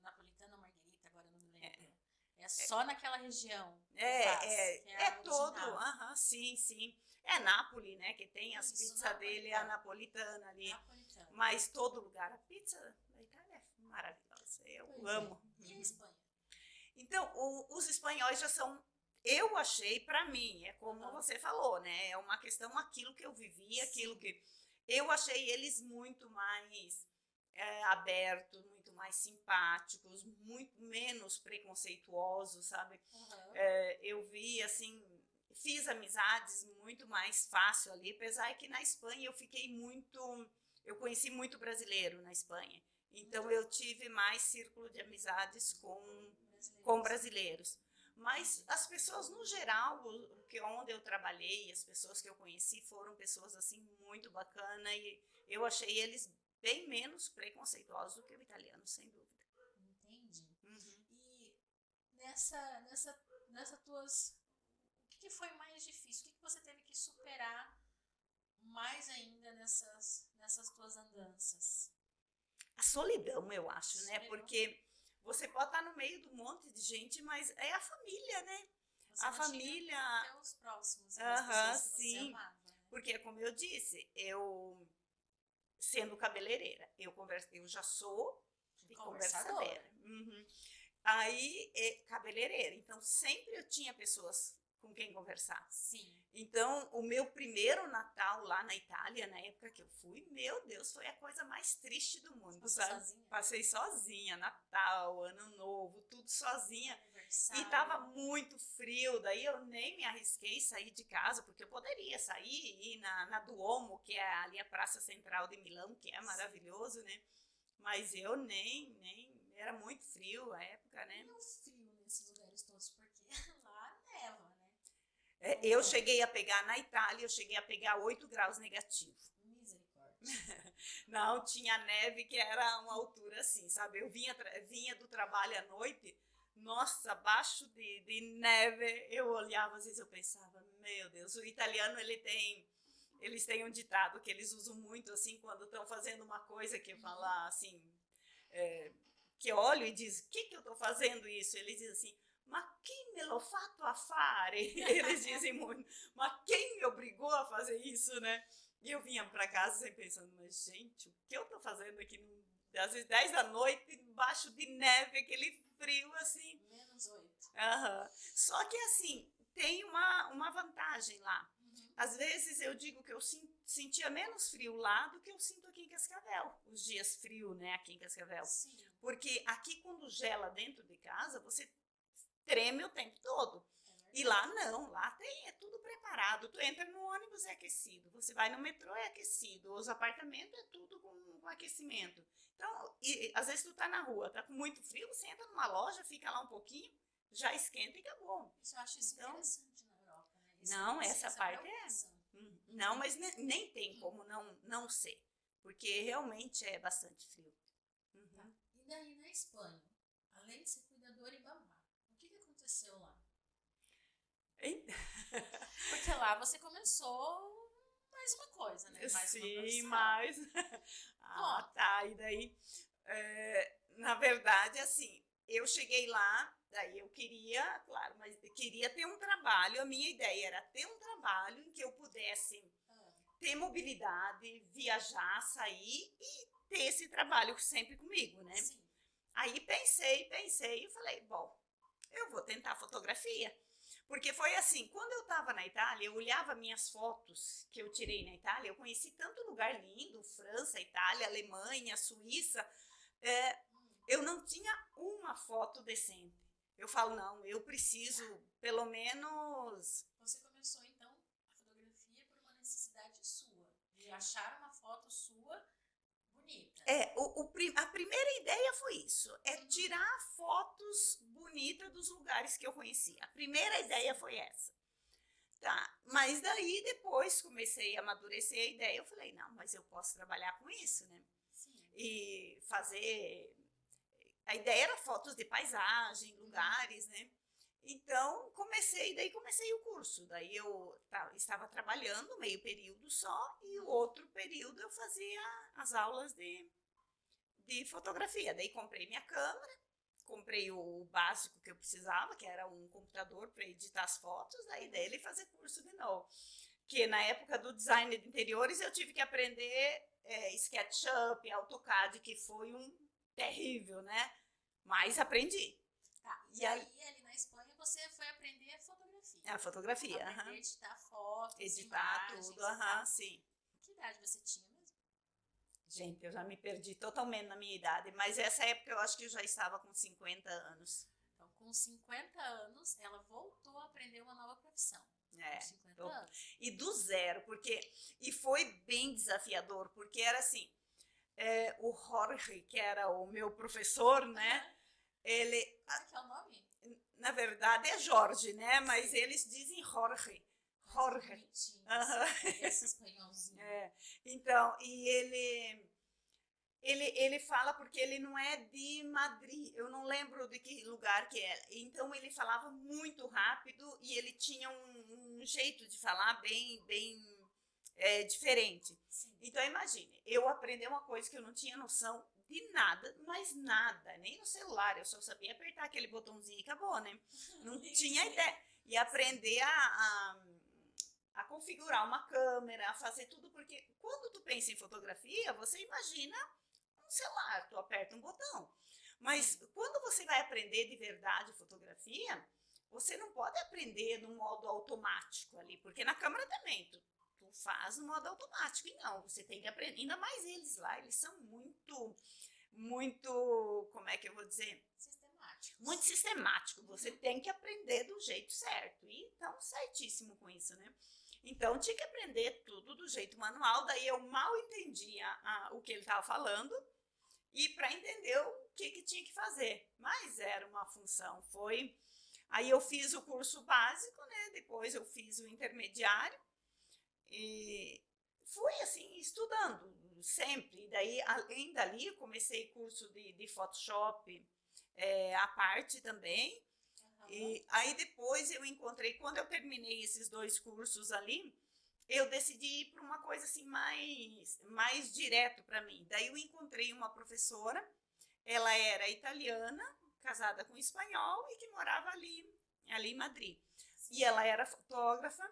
napolitana ou marguerita, agora eu não me lembro. É só naquela região que faz, que é a todo, original. sim, sim. É Nápoles, né, que tem as Isso, pizzas dele, a napolitana ali. Napolitana. Mas todo lugar, a pizza da Itália é maravilhosa, eu Pois amo. E a Espanha? Então, os espanhóis já são, eu achei, para mim, é como você falou, né, é uma questão, aquilo que eu vivi, aquilo que... Eu achei eles muito mais abertos, muito mais simpáticos, muito menos preconceituosos, sabe? Eu vi, assim, fiz amizades muito mais fácil ali, apesar que na Espanha eu conheci muito brasileiro na Espanha. Então, eu tive mais círculo de amizades com brasileiros. Mas as pessoas, no geral, onde eu trabalhei, as pessoas que eu conheci foram pessoas, assim, muito bacanas, e eu achei eles bem menos preconceituosos do que o italiano, sem dúvida. Entendi. E nessa tuas... O que foi mais difícil? O que você teve que superar mais ainda nessas tuas andanças? A solidão, eu acho, né? Solidão. Porque você pode estar no meio de um monte de gente, mas é a família, né? Você A não família... tinha teus próximos, as pessoas que você sim. amava, né? Porque, como eu disse, eu, sendo cabeleireira, eu já sou de conversadeira. Aí, cabeleireira. Então, sempre eu tinha pessoas com quem conversar. Sim. Então, o meu primeiro Natal lá na Itália, na época que eu fui, meu Deus, foi a coisa mais triste do mundo, Você sabe? sozinha? Passei sozinha, Natal, Ano Novo, tudo sozinha. Aniversário. E tava muito frio, daí eu nem me arrisquei sair de casa, porque eu poderia sair e ir na Duomo, que é ali a Praça Central de Milão, que é maravilhoso, né? Mas eu nem, era muito frio a época, né? E o frio nesses lugares todos, porque lá neva, né? Eu cheguei a pegar, na Itália, eu cheguei a pegar 8 graus negativo. Misericórdia. Não, tinha neve que era uma altura assim, sabe? Eu vinha do trabalho à noite, nossa, abaixo de neve, eu olhava, às vezes eu pensava, meu Deus, o italiano, eles têm um ditado que eles usam muito, assim, quando estão fazendo uma coisa que fala, assim, que olho e diz, o que eu estou fazendo isso? Eles dizem assim, ma chi me l'ho fatto a fare? Eles dizem muito, mas quem me obrigou a fazer isso, né? E eu vinha para casa sempre pensando, mas gente, o que eu tô fazendo aqui, às vezes 10 da noite, embaixo de neve, aquele frio assim. -8. Só que assim, tem uma vantagem lá. Às vezes eu digo que eu sentia menos frio lá do que eu sinto aqui em Cascavel. Os dias frios, né, aqui em Cascavel. Sim. Porque aqui quando gela dentro de casa, você treme o tempo todo. E lá não, lá é tudo preparado. Tu entra no ônibus, é aquecido. Você vai no metrô, é aquecido. Os apartamentos é tudo com aquecimento. Então, às vezes tu tá na rua, tá com muito frio, você entra numa loja, fica lá um pouquinho, já esquenta e acabou. Isso eu acho interessante na Europa, né? Não, essa parte Não, mas nem tem como não ser. Porque realmente é bastante frio. Tá. E daí na Espanha, além de ser cuidadora e babá, o que aconteceu lá? Porque lá você começou mais uma coisa, né? Mais Sim, uma mais. Tá. E daí, na verdade, assim, eu cheguei lá, daí eu queria, claro, mas eu queria ter um trabalho. A minha ideia era ter um trabalho em que eu pudesse ter mobilidade, viajar, sair e ter esse trabalho sempre comigo, né? Sim. Aí pensei e falei, bom, eu vou tentar fotografia. Porque foi assim, quando eu estava na Itália, eu olhava minhas fotos que eu tirei na Itália, eu conheci tanto lugar lindo, França, Itália, Alemanha, Suíça, eu não tinha uma foto decente. Eu falo, não, eu preciso, pelo menos... Você começou, então, a fotografia de achar uma foto sua bonita. A primeira ideia foi isso, tirar fotos bonitas dos lugares que eu conhecia. A primeira ideia foi essa. Tá, mas daí depois comecei a amadurecer a ideia, eu falei, não, mas eu posso trabalhar com isso, né? Sim. E fazer... A ideia era fotos de paisagem, lugares, né? Então, comecei o curso. Daí eu estava trabalhando meio período só e o outro período eu fazia as aulas de fotografia. Daí comprei minha câmera, comprei o básico que eu precisava, que era um computador para editar as fotos, daí dele fazer curso de novo. Que na época do design de interiores eu tive que aprender SketchUp, AutoCAD, que foi um terrível, né? Mas aprendi. Tá, e aí ali na Espanha você foi aprender fotografia. A fotografia, aprender a editar fotos, editar imagens, tudo, sim. Que idade você tinha mesmo? Gente, eu já me perdi totalmente na minha idade, mas essa época eu acho que eu já estava com 50 anos. Então, com 50 anos, ela voltou a aprender uma nova profissão. Com 50 anos. E do zero, e foi bem desafiador, porque era assim, o Jorge, que era o meu professor, né, ele... Como que é o nome? Na verdade é Jorge, né, mas eles dizem Jorge. Jorge. Esse espanholzinho. Então, e ele fala porque ele não é de Madrid, eu não lembro de que lugar que era. Então ele falava muito rápido e ele tinha um jeito de falar bem diferente. Sim. Então imagine, eu aprendi uma coisa que eu não tinha noção de nada, mas nada, nem no celular, eu só sabia apertar aquele botãozinho e acabou, né? Não tinha ideia. E aprender a configurar uma câmera, a fazer tudo, porque quando tu pensa em fotografia, você imagina um celular, tu aperta um botão. Mas quando você vai aprender de verdade fotografia, você não pode aprender no modo automático ali, porque na câmera também, tu faz no modo automático, e não, você tem que aprender, ainda mais eles lá, eles são muito, como é que eu vou dizer? Sistemáticos. Muito sistemático, você tem que aprender do jeito certo, e estão certíssimo com isso, né? Então, tinha que aprender tudo do jeito manual, daí eu mal entendia o que ele estava falando, e para entender o que tinha que fazer, mas era uma função, aí eu fiz o curso básico, né, depois eu fiz o intermediário, e fui assim, estudando sempre, e daí, além dali, eu comecei curso de Photoshop, à parte também. E aí depois eu encontrei, quando eu terminei esses 2 cursos ali, eu decidi ir para uma coisa assim mais direto para mim. Daí eu encontrei uma professora, ela era italiana, casada com espanhol e que morava ali em Madrid. E ela era fotógrafa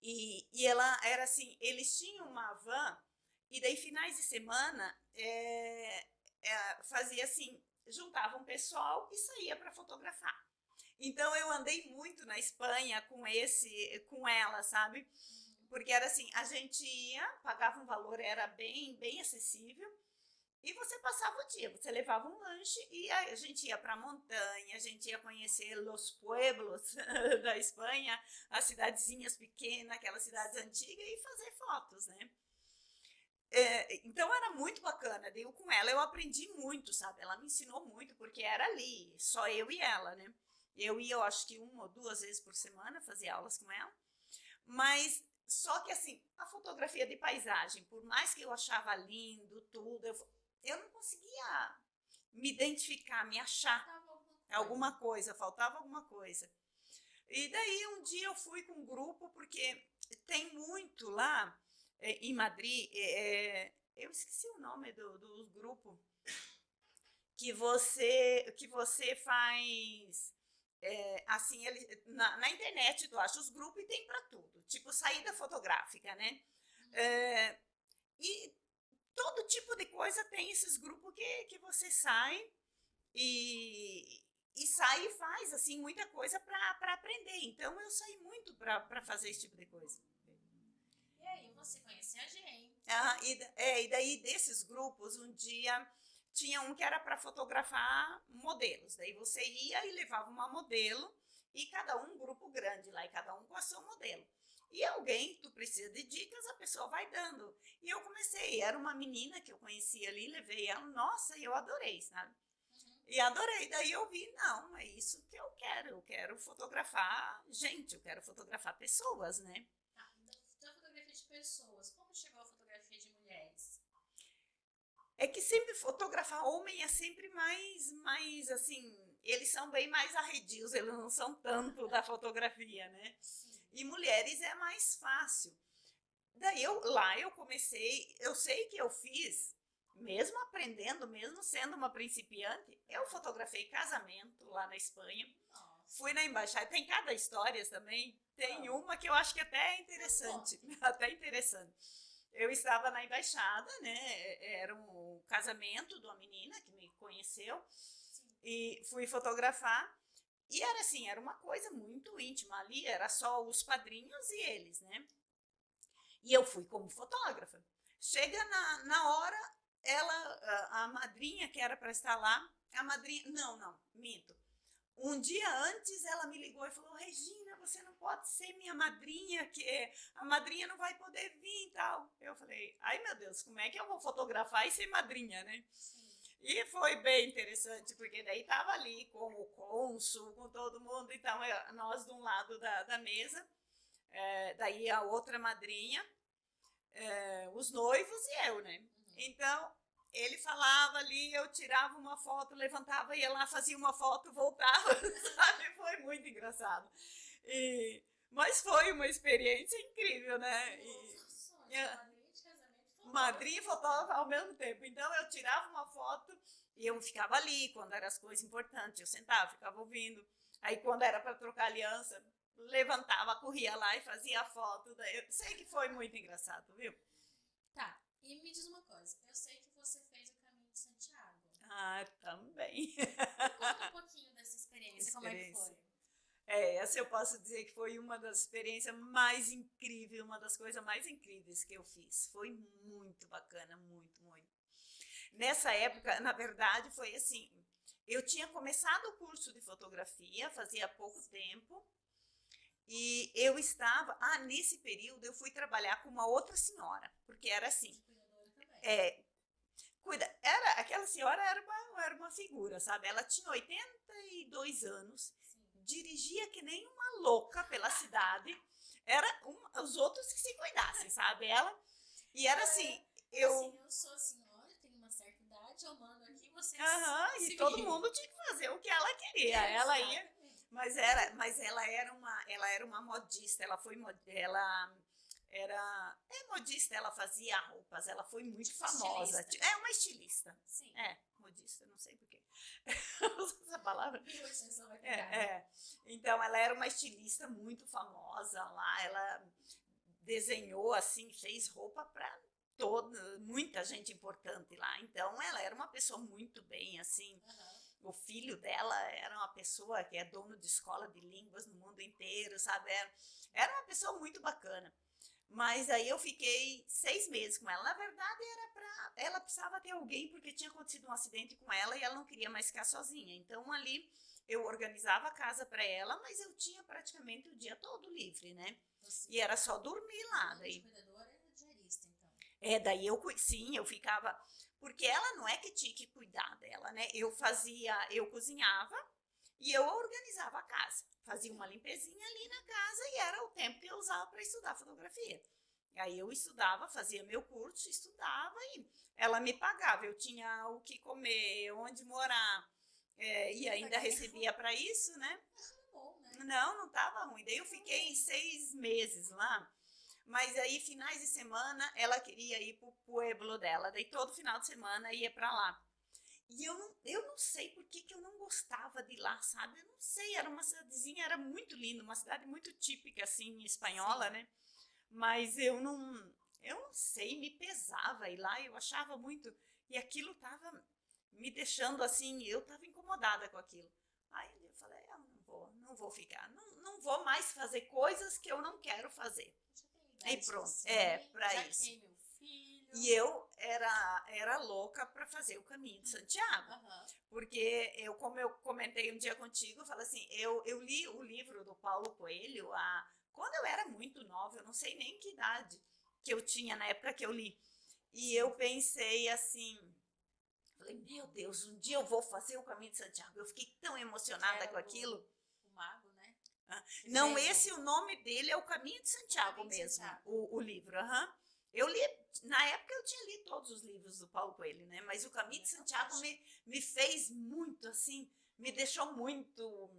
e ela era assim, eles tinham uma van e daí finais de semana fazia assim, juntava um pessoal e saía para fotografar. Então eu andei muito na Espanha com ela, sabe? Porque era assim, a gente ia, pagava um valor, era bem acessível, e você passava o dia, você levava um lanche e a gente ia para a montanha, a gente ia conhecer os pueblos da Espanha, as cidadezinhas pequenas, aquelas cidades antigas, e fazer fotos, né? Então era muito bacana, daí com ela eu aprendi muito, sabe? Ela me ensinou muito, porque era ali, só eu e ela, né? Eu ia, eu acho que 1 ou 2 vezes por semana fazer aulas com ela, mas só que assim, a fotografia de paisagem, por mais que eu achava lindo tudo, eu não conseguia me identificar, me achar faltava alguma coisa. E daí um dia eu fui com um grupo, porque tem muito lá em Madrid, eu esqueci o nome do grupo, que você faz... assim, na internet tu acha os grupos e tem para tudo, tipo saída fotográfica, né? E todo tipo de coisa tem esses grupos que você sai e sai e faz assim, muita coisa para aprender. Então eu saí muito para fazer esse tipo de coisa. E aí você conheceu a gente. E daí desses grupos, um dia... Tinha um que era para fotografar modelos. Daí você ia e levava uma modelo, e cada um grupo grande lá, e cada um com a sua modelo. E alguém, tu precisa de dicas, a pessoa vai dando. E eu comecei, era uma menina que eu conhecia ali, levei ela, nossa, eu adorei, sabe? E adorei, daí eu vi, não, é isso que eu quero fotografar gente, eu quero fotografar pessoas, né? Tá, da fotografia de pessoas, como chegou a fotografia de mulheres? É que sempre fotografar homem é sempre mais assim, eles são bem mais arredios, eles não são tanto da fotografia, né? Sim. E mulheres é mais fácil. Daí eu comecei, eu sei que eu fiz, mesmo aprendendo, mesmo sendo uma principiante, eu fotografei casamento lá na Espanha. Nossa. Fui na embaixada, tem cada história também. Tem uma que eu acho que até é interessante, até interessante. Eu estava na embaixada, né? Era um casamento de uma menina que me conheceu. Sim. E fui fotografar. E era assim, era uma coisa muito íntima ali, era só os padrinhos e eles, né? E eu fui como fotógrafa. Chega na hora, a madrinha que era para estar lá, a madrinha, não, minto. Um dia antes ela me ligou e falou, Regina, você não pode ser minha madrinha, que a madrinha não vai poder vir e tal. Eu falei, ai meu Deus, como é que eu vou fotografar e ser madrinha, né? Sim. E foi bem interessante, porque daí estava ali com o cônsul, com todo mundo, então nós de um lado da mesa, daí a outra madrinha, os noivos e eu, né? Então, ele falava ali, eu tirava uma foto, levantava, ia lá, fazia uma foto, voltava, sabe? Foi muito engraçado. Mas foi uma experiência incrível, né? Madrinha e fotógrafa ao mesmo tempo. Então, eu tirava uma foto e eu ficava ali, quando eram as coisas importantes, eu sentava, ficava ouvindo. Aí, quando era para trocar aliança, levantava, corria lá e fazia a foto. Daí eu sei que foi muito engraçado, viu? Tá, e me diz uma coisa, eu sei que você fez o Caminho de Santiago. Ah, também. Conta um pouquinho dessa experiência, como é que foi? Essa eu posso dizer que foi uma das experiências mais incríveis, uma das coisas mais incríveis que eu fiz. Foi muito bacana, muito, muito. Nessa época, na verdade, foi assim, eu tinha começado o curso de fotografia, fazia pouco tempo, e eu estava, nesse período eu fui trabalhar com uma outra senhora, porque era assim, aquela senhora era uma figura, sabe? Ela tinha 82 anos, dirigia que nem uma louca pela cidade, os outros que se cuidassem, sabe? Ela, e era assim, eu sou a senhora, tenho uma certa idade, eu mando aqui, vocês e todo mundo tinha que fazer o que ela queria, ela ia, mas ela era uma modista, modista, ela fazia roupas, ela foi muito famosa. Estilista. É uma estilista. Sim. Modista, não sei porquê. Usa essa palavra. É. Então, ela era uma estilista muito famosa lá, ela desenhou assim, fez roupa para muita gente importante lá. Então, ela era uma pessoa muito bem, assim. O filho dela era uma pessoa que é dono de escola de línguas no mundo inteiro, sabe? Era uma pessoa muito bacana. Mas aí eu fiquei 6 meses com ela. Na verdade, ela precisava ter alguém, porque tinha acontecido um acidente com ela e ela não queria mais ficar sozinha. Então, ali, eu organizava a casa para ela, mas eu tinha praticamente o dia todo livre, né? E era só dormir lá. Daí, cuidadora era diarista, então. Daí eu ficava... Porque ela não é que tinha que cuidar dela, né? Eu cozinhava e eu organizava a casa. Fazia uma limpezinha ali na casa e era o tempo que eu usava para estudar fotografia. Aí eu estudava, fazia meu curso, estudava e ela me pagava. Eu tinha o que comer, onde morar, e ainda recebia para isso, né? Não estava ruim. Daí eu fiquei 6 meses lá. Mas aí, finais de semana, ela queria ir pro pueblo dela. Daí todo final de semana ia para lá. E eu não sei por que eu não gostava de ir lá, sabe? Eu não sei, era uma cidadezinha, era muito linda, uma cidade muito típica, assim, espanhola, sim, né? Mas eu não sei, me pesava ir lá, eu achava muito... E aquilo tava me deixando assim, eu tava incomodada com aquilo. Aí eu falei, não vou ficar, não vou mais fazer coisas que eu não quero fazer. E pronto, para isso. Meu filho. E eu era louca para fazer o Caminho de Santiago. Porque como eu comentei um dia contigo, eu falei assim, eu li o livro do Paulo Coelho, quando eu era muito nova, eu não sei nem que idade que eu tinha na época que eu li. E eu pensei assim, falei, meu Deus, um dia eu vou fazer o Caminho de Santiago. Eu fiquei tão emocionada com aquilo. O mago, né? Não, esse, o nome dele é o Caminho de Santiago mesmo, o livro. Eu li, na época eu tinha lido todos os livros do Paulo Coelho, né? Mas o Caminho de Santiago me fez muito, assim, me deixou muito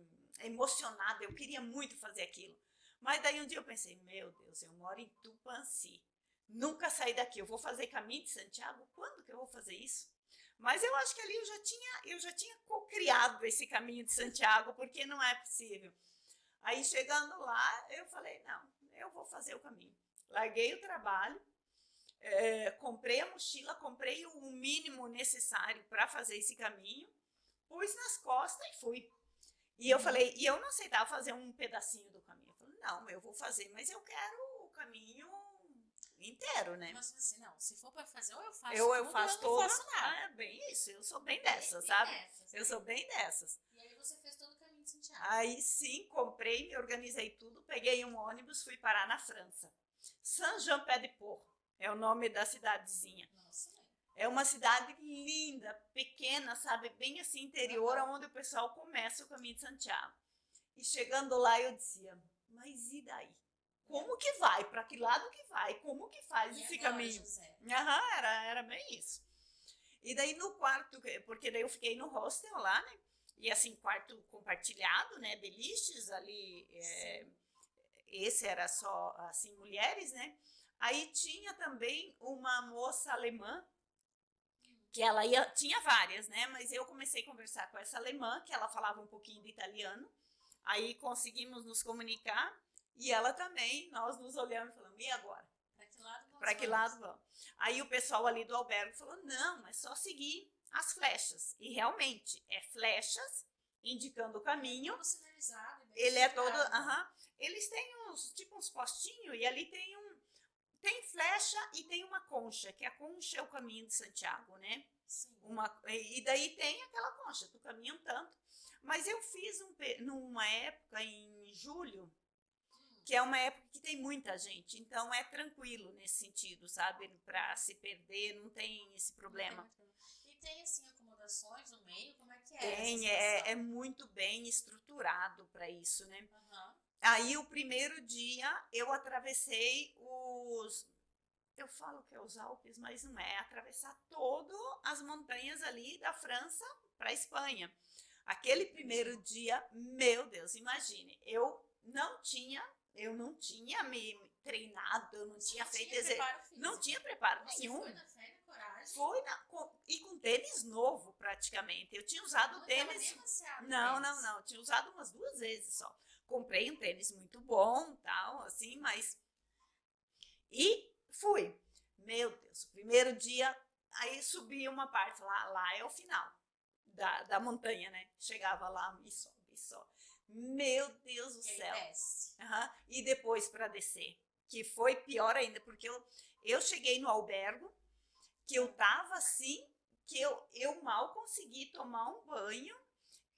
emocionada. Eu queria muito fazer aquilo. Mas daí um dia eu pensei, meu Deus, eu moro em Tupãssi. Nunca saí daqui, eu vou fazer Caminho de Santiago? Quando que eu vou fazer isso? Mas eu acho que ali eu já tinha criado esse Caminho de Santiago, porque não é possível. Aí chegando lá, eu falei, não, eu vou fazer o caminho. Larguei o trabalho, comprei a mochila, comprei o mínimo necessário para fazer esse caminho, pus nas costas e fui. E eu falei, e eu não aceitava fazer um pedacinho do caminho. Eu falei, não, eu vou fazer, mas eu quero o caminho inteiro, né? Mas assim, não, se for para fazer, ou eu faço eu faço ou eu não faço nada. É bem isso, eu sou bem dessas, sabe? Eu sou bem dessas. E aí você fez todo o caminho de Santiago. Aí sim, comprei, me organizei tudo, peguei um ônibus, fui parar na França. Saint-Jean-Pied-de-Port é o nome da cidadezinha. Nossa, é uma cidade linda, pequena, sabe? Bem assim, interior, onde o pessoal começa o Caminho de Santiago. E chegando lá eu dizia, mas e daí? Como que vai? Para que lado que vai? Como que faz esse caminho? Era bem isso. E daí no quarto, porque daí eu fiquei no hostel lá, né? E assim, quarto compartilhado, né? Beliches ali, esse era só, assim, mulheres, né? Aí tinha também uma moça alemã, que ela tinha várias, né? Mas eu comecei a conversar com essa alemã, que ela falava um pouquinho de italiano. Aí conseguimos nos comunicar. E ela também, nós nos olhamos e falamos, e agora? Para que lado vamos? Aí o pessoal ali do albergue falou, não, é só seguir as flechas. E realmente, é flechas indicando o caminho. Ele é todo, eles têm uns postinhos e ali tem flecha e tem uma concha, que a concha é o Caminho de Santiago, né? Sim. E daí tem aquela concha, tu caminha um tanto. Mas eu fiz numa época, em julho, que é uma época que tem muita gente, então é tranquilo nesse sentido, sabe? Para se perder, não tem esse problema. E tem, assim, acomodações no meio? Como é que é? Tem, é muito bem estruturado para isso, né? Aí o primeiro dia eu atravessei eu falo que é os Alpes, mas não é, atravessar todas as montanhas ali da França para a Espanha. Aquele primeiro dia, meu Deus, imagine, eu não tinha me treinado, eu não tinha feito exercício, não tinha preparo nenhum. Foi na fé e na coragem? E com tênis novo praticamente. Eu tinha usado tênis. Não, tinha usado umas 2 vezes só. Comprei um tênis muito bom, tal, assim, mas e fui. Meu Deus, primeiro dia, aí subi uma parte lá é o final da montanha, né? Chegava lá e sobe. Meu Deus do céu. E depois para descer, que foi pior ainda, porque eu cheguei no albergo, que eu tava assim, que eu mal consegui tomar um banho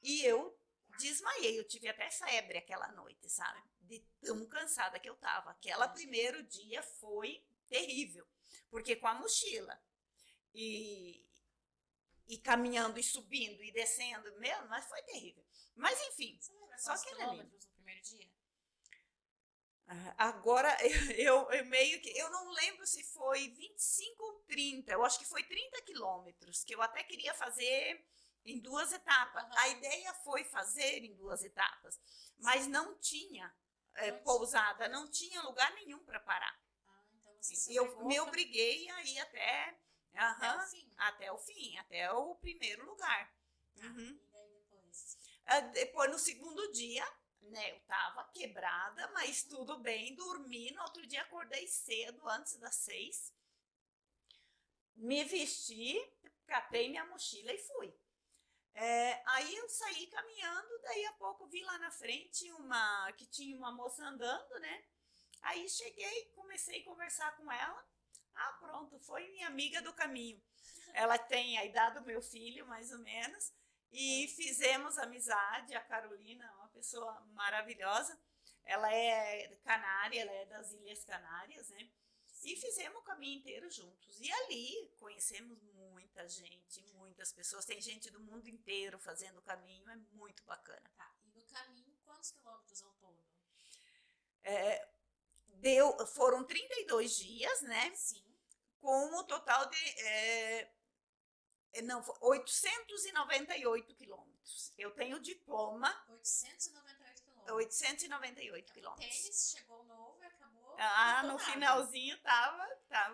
e eu desmaiei. Eu tive até febre aquela noite, sabe? De tão cansada que eu tava. Aquele primeiro dia foi terrível, porque com a mochila e caminhando e subindo e descendo, mas foi terrível. Mas enfim, só que quilômetros no primeiro dia? Agora, eu meio que, eu não lembro se foi 25 ou 30, eu acho que foi 30 quilômetros, que eu até queria fazer em 2 etapas. A ideia foi fazer em 2 etapas, mas não tinha pousada, não tinha lugar nenhum para parar. Então você eu me obriguei a ir até o fim, até o primeiro lugar. E daí depois? Depois, no segundo dia, né, eu tava quebrada, mas tudo bem, dormi. No outro dia acordei cedo, antes das 6. Me vesti, catei minha mochila e fui. Aí eu saí caminhando, daí a pouco vi lá na frente que tinha uma moça andando, né? Aí cheguei, comecei a conversar com ela. Pronto, foi minha amiga do caminho. Ela tem a idade do meu filho, mais ou menos. E fizemos amizade, a Carolina, uma pessoa maravilhosa. Ela é canária, ela é das Ilhas Canárias, né? E fizemos o caminho inteiro juntos. E ali conhecemos muita gente, muitas pessoas. Tem gente do mundo inteiro fazendo o caminho, é muito bacana. Tá, e do caminho, quantos quilômetros ao todo? Foram 32 dias, né? Sim. Com o total de 898 quilômetros. Eu tenho diploma. 898 quilômetros. 898 quilômetros. O tênis chegou novo e acabou. No finalzinho tava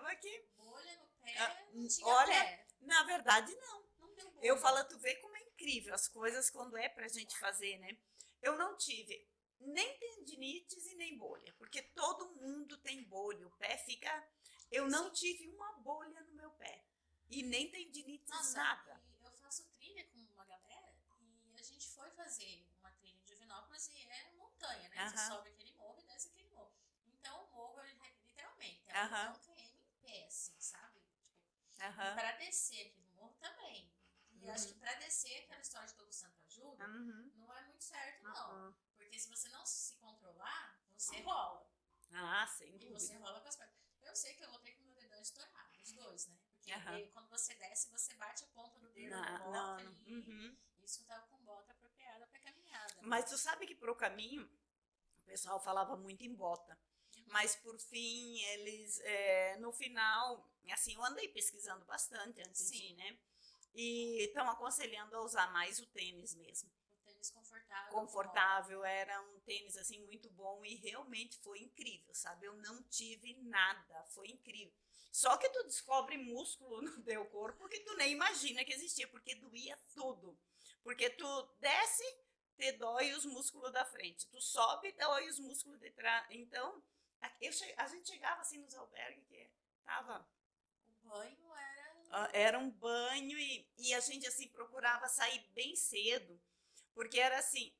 aqui. Bolha no pé, não tinha olha, pé. Na verdade, não. Não deu bolha. Eu falo, tu vê como é incrível as coisas quando é pra gente fazer, né? Eu não tive nem tendinites e nem bolha, porque todo mundo tem bolha, o pé fica... Eu não tive uma bolha no meu pé, e nem tendinites, nada. Eu faço trilha com uma galera, e a gente foi fazer uma trilha em Divinópolis, e é montanha, né? Você sobe aquele morro e desce aquele morro. Então, o morro, literalmente, é um km em pé, assim, sabe? Tipo, e para descer aquele morro também. E acho que para descer aquela história de todo santo ajuda, não é muito certo, não. Porque se você não se controlar, você rola. Sem dúvida. E você rola com as pernas. Eu sei que eu voltei com o meu dedão estourado, os dois, né? Porque quando você desce, você bate a ponta do dedo na bota ali. Isso tava com bota apropriada para caminhada. Né? Mas tu sabe que pro caminho, o pessoal falava muito em bota. Mas por fim, eles, no final, assim, eu andei pesquisando bastante antes de ir, né? E estão aconselhando a usar mais o tênis mesmo. O tênis confortável. Confortável, era um tênis assim muito bom e realmente foi incrível, sabe? Eu não tive nada, foi incrível. Só que tu descobre músculo no teu corpo que tu nem imagina que existia, porque doía tudo. Porque tu desce, te dói os músculos da frente. Tu sobe, dói os músculos de trás. Então, a gente chegava assim nos albergues que tava... O banho era... Era um banho e a gente assim procurava sair bem cedo, porque era assim,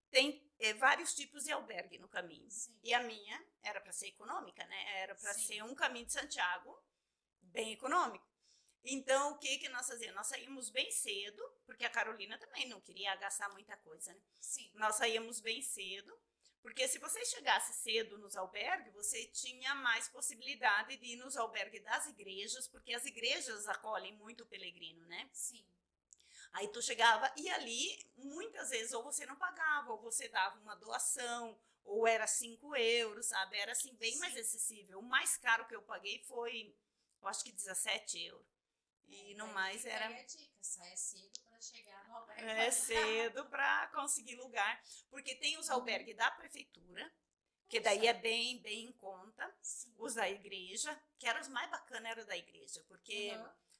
tem vários tipos de albergue no caminho. Sim. E a minha era para ser econômica, né? Era para ser um caminho de Santiago bem econômico. Então, o que nós fazíamos? Nós saímos bem cedo, porque a Carolina também não queria gastar muita coisa, né? Sim. Nós saíamos bem cedo, porque se você chegasse cedo nos albergues, você tinha mais possibilidade de ir nos albergues das igrejas, porque as igrejas acolhem muito o peregrino, né? Sim. Aí tu chegava e ali, muitas vezes, ou você não pagava, ou você dava uma doação, ou era 5 euros, sabe? Era assim, bem mais acessível. O mais caro que eu paguei foi, eu acho que 17 euros. E no mais era... Aí a dica, saia cedo para chegar no albergue. Cedo para conseguir lugar. Porque tem os albergues da prefeitura, que daí é bem em conta. Sim. Os da igreja, que eram os mais bacanas, eram da igreja. Porque,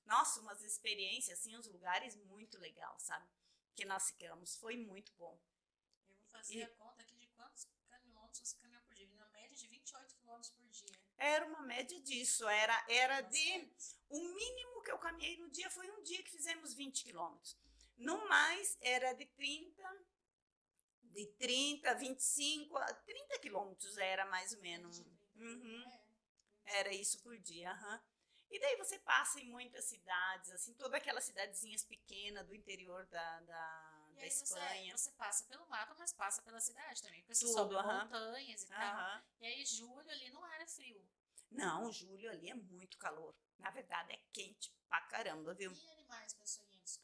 nossa, umas experiências, assim, uns lugares muito legal, sabe? Que nós ficamos. Foi muito bom. Eu vou fazer a conta aqui de quantos quilômetros você caminhou por dia. Na média de 28 quilômetros por dia. Era uma média disso. Era de... O mínimo que eu caminhei no dia foi um dia que fizemos 20 quilômetros. No mais, era de 30, 25, 30 quilômetros era mais ou menos. Era isso por dia. E daí você passa em muitas cidades, assim, todas aquelas cidadezinhas pequenas do interior da Espanha. Você passa pelo mapa, mas passa pela cidade também, porque você sobe montanhas e tal. E aí julho ali não era frio. Não, julho ali é muito calor. Na verdade é quente pra caramba, viu? E animais peçonhentos?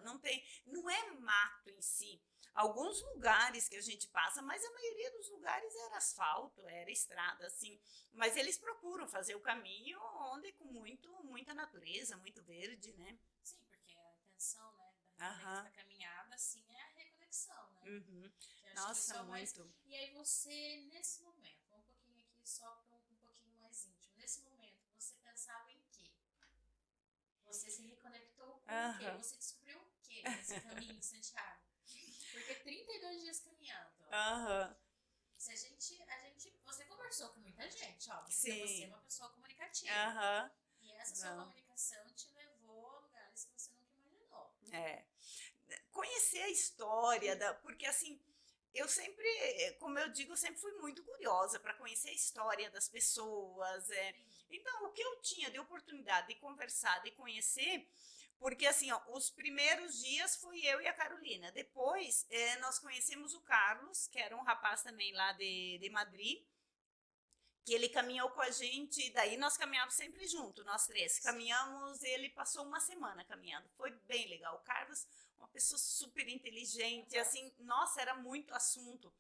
Não tem. Não é mato em si. Alguns lugares que a gente passa, mas a maioria dos lugares era asfalto, era estrada, assim. Mas eles procuram fazer o caminho onde com muita natureza, muito verde, né? Sim, porque a intenção, né, da caminhada, assim, é a reconexão, né? Nossa, muito. E aí você, nesse momento, um pouquinho aqui só para um pouquinho mais íntimo, nesse momento, você pensava em quê? Você se reconectou com o quê? Você descobriu o quê nesse caminho de Santiago? Porque 32 dias caminhando. Se a gente, você conversou com muita gente, ó. Você é uma pessoa comunicativa. E essa sua comunicação te levou a lugares que você nunca imaginou. Conhecer a história, porque assim, eu sempre, como eu digo, eu sempre fui muito curiosa para conhecer a história das pessoas. Então, o que eu tinha de oportunidade de conversar, de conhecer, Porque assim, ó, os primeiros dias fui eu e a Carolina. Depois nós conhecemos o Carlos, que era um rapaz também lá de Madrid, que ele caminhou com a gente, daí nós caminhávamos sempre junto, nós três. Caminhamos, ele passou uma semana caminhando, foi bem legal. O Carlos, uma pessoa super inteligente, assim, nossa, era muito assunto.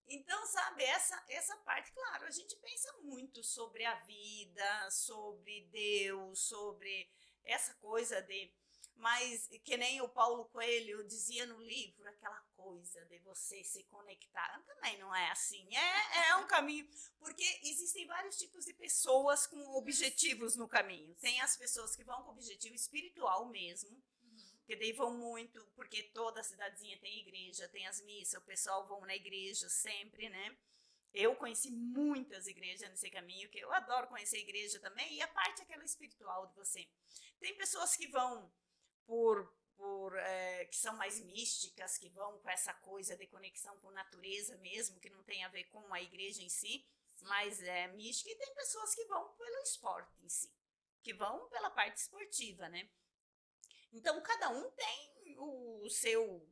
Então, sabe, essa parte, claro, a gente pensa muito sobre a vida, sobre Deus, sobre essa coisa de... Mas, que nem o Paulo Coelho dizia no livro, aquela coisa de você se conectar, também não é assim, é um caminho, porque existem vários tipos de pessoas com objetivos no caminho. Tem as pessoas que vão com objetivo espiritual mesmo, que daí vão muito, porque toda cidadezinha tem igreja, tem as missas, o pessoal vão na igreja sempre, né? Eu conheci muitas igrejas nesse caminho, que eu adoro conhecer a igreja também, e a parte aquela espiritual de você. Tem pessoas que vão que são mais místicas, que vão com essa coisa de conexão com a natureza mesmo, que não tem a ver com a igreja em si, mas é mística, e tem pessoas que vão pelo esporte em si, que vão pela parte esportiva, né? Então, cada um tem o seu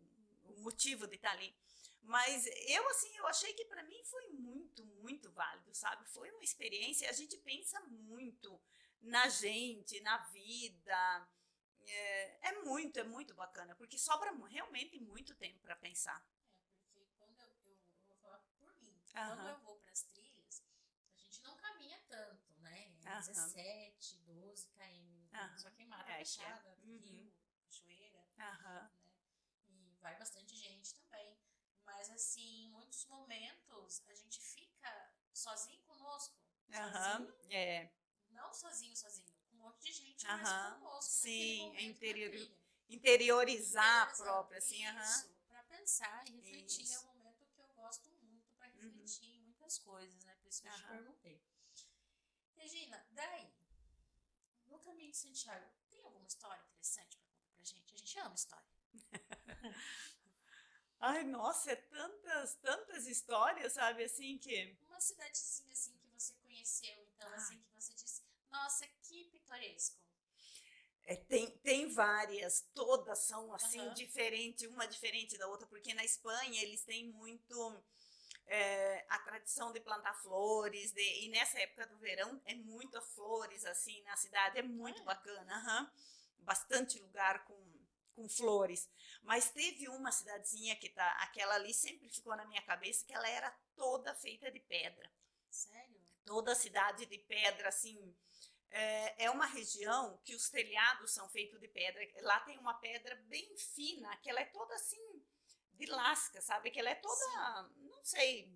motivo de estar ali. Mas eu achei que para mim foi muito, muito válido, sabe? Foi uma experiência, a gente pensa muito na gente, na vida. É muito bacana, porque sobra realmente muito tempo para pensar. Porque quando eu vou falar por mim, quando eu vou para as trilhas, a gente não caminha tanto, né? 17, 12 km, só que em mata fechada, rio, cachoeira, né? E vai bastante gente também. Mas assim, em muitos momentos a gente fica sozinho conosco. Sozinho, não sozinho, com um monte de gente, mas conosco sim, naquele momento interiorizar a própria, assim, isso, para pensar e refletir. Isso. É um momento que eu gosto muito para refletir em muitas coisas, né? Por isso que eu te perguntei. Regina, daí, no caminho de Santiago, tem alguma história interessante para contar pra gente? A gente ama história. Ai, nossa, é tantas histórias, sabe, assim que... Uma cidadezinha, assim, que você conheceu, então, assim, que você disse, nossa, que pitoresco. Tem várias, todas são, assim, diferentes, uma diferente da outra, porque na Espanha eles têm muito a tradição de plantar flores, e nessa época do verão é muitas flores, assim, na cidade, é muito bacana, bastante lugar com flores. Mas teve uma cidadezinha aquela ali sempre ficou na minha cabeça, que ela era toda feita de pedra. Sério? Toda a cidade de pedra, assim, é uma região que os telhados são feitos de pedra. Lá tem uma pedra bem fina, que ela é toda assim, de lasca, sabe? Que ela é toda, não sei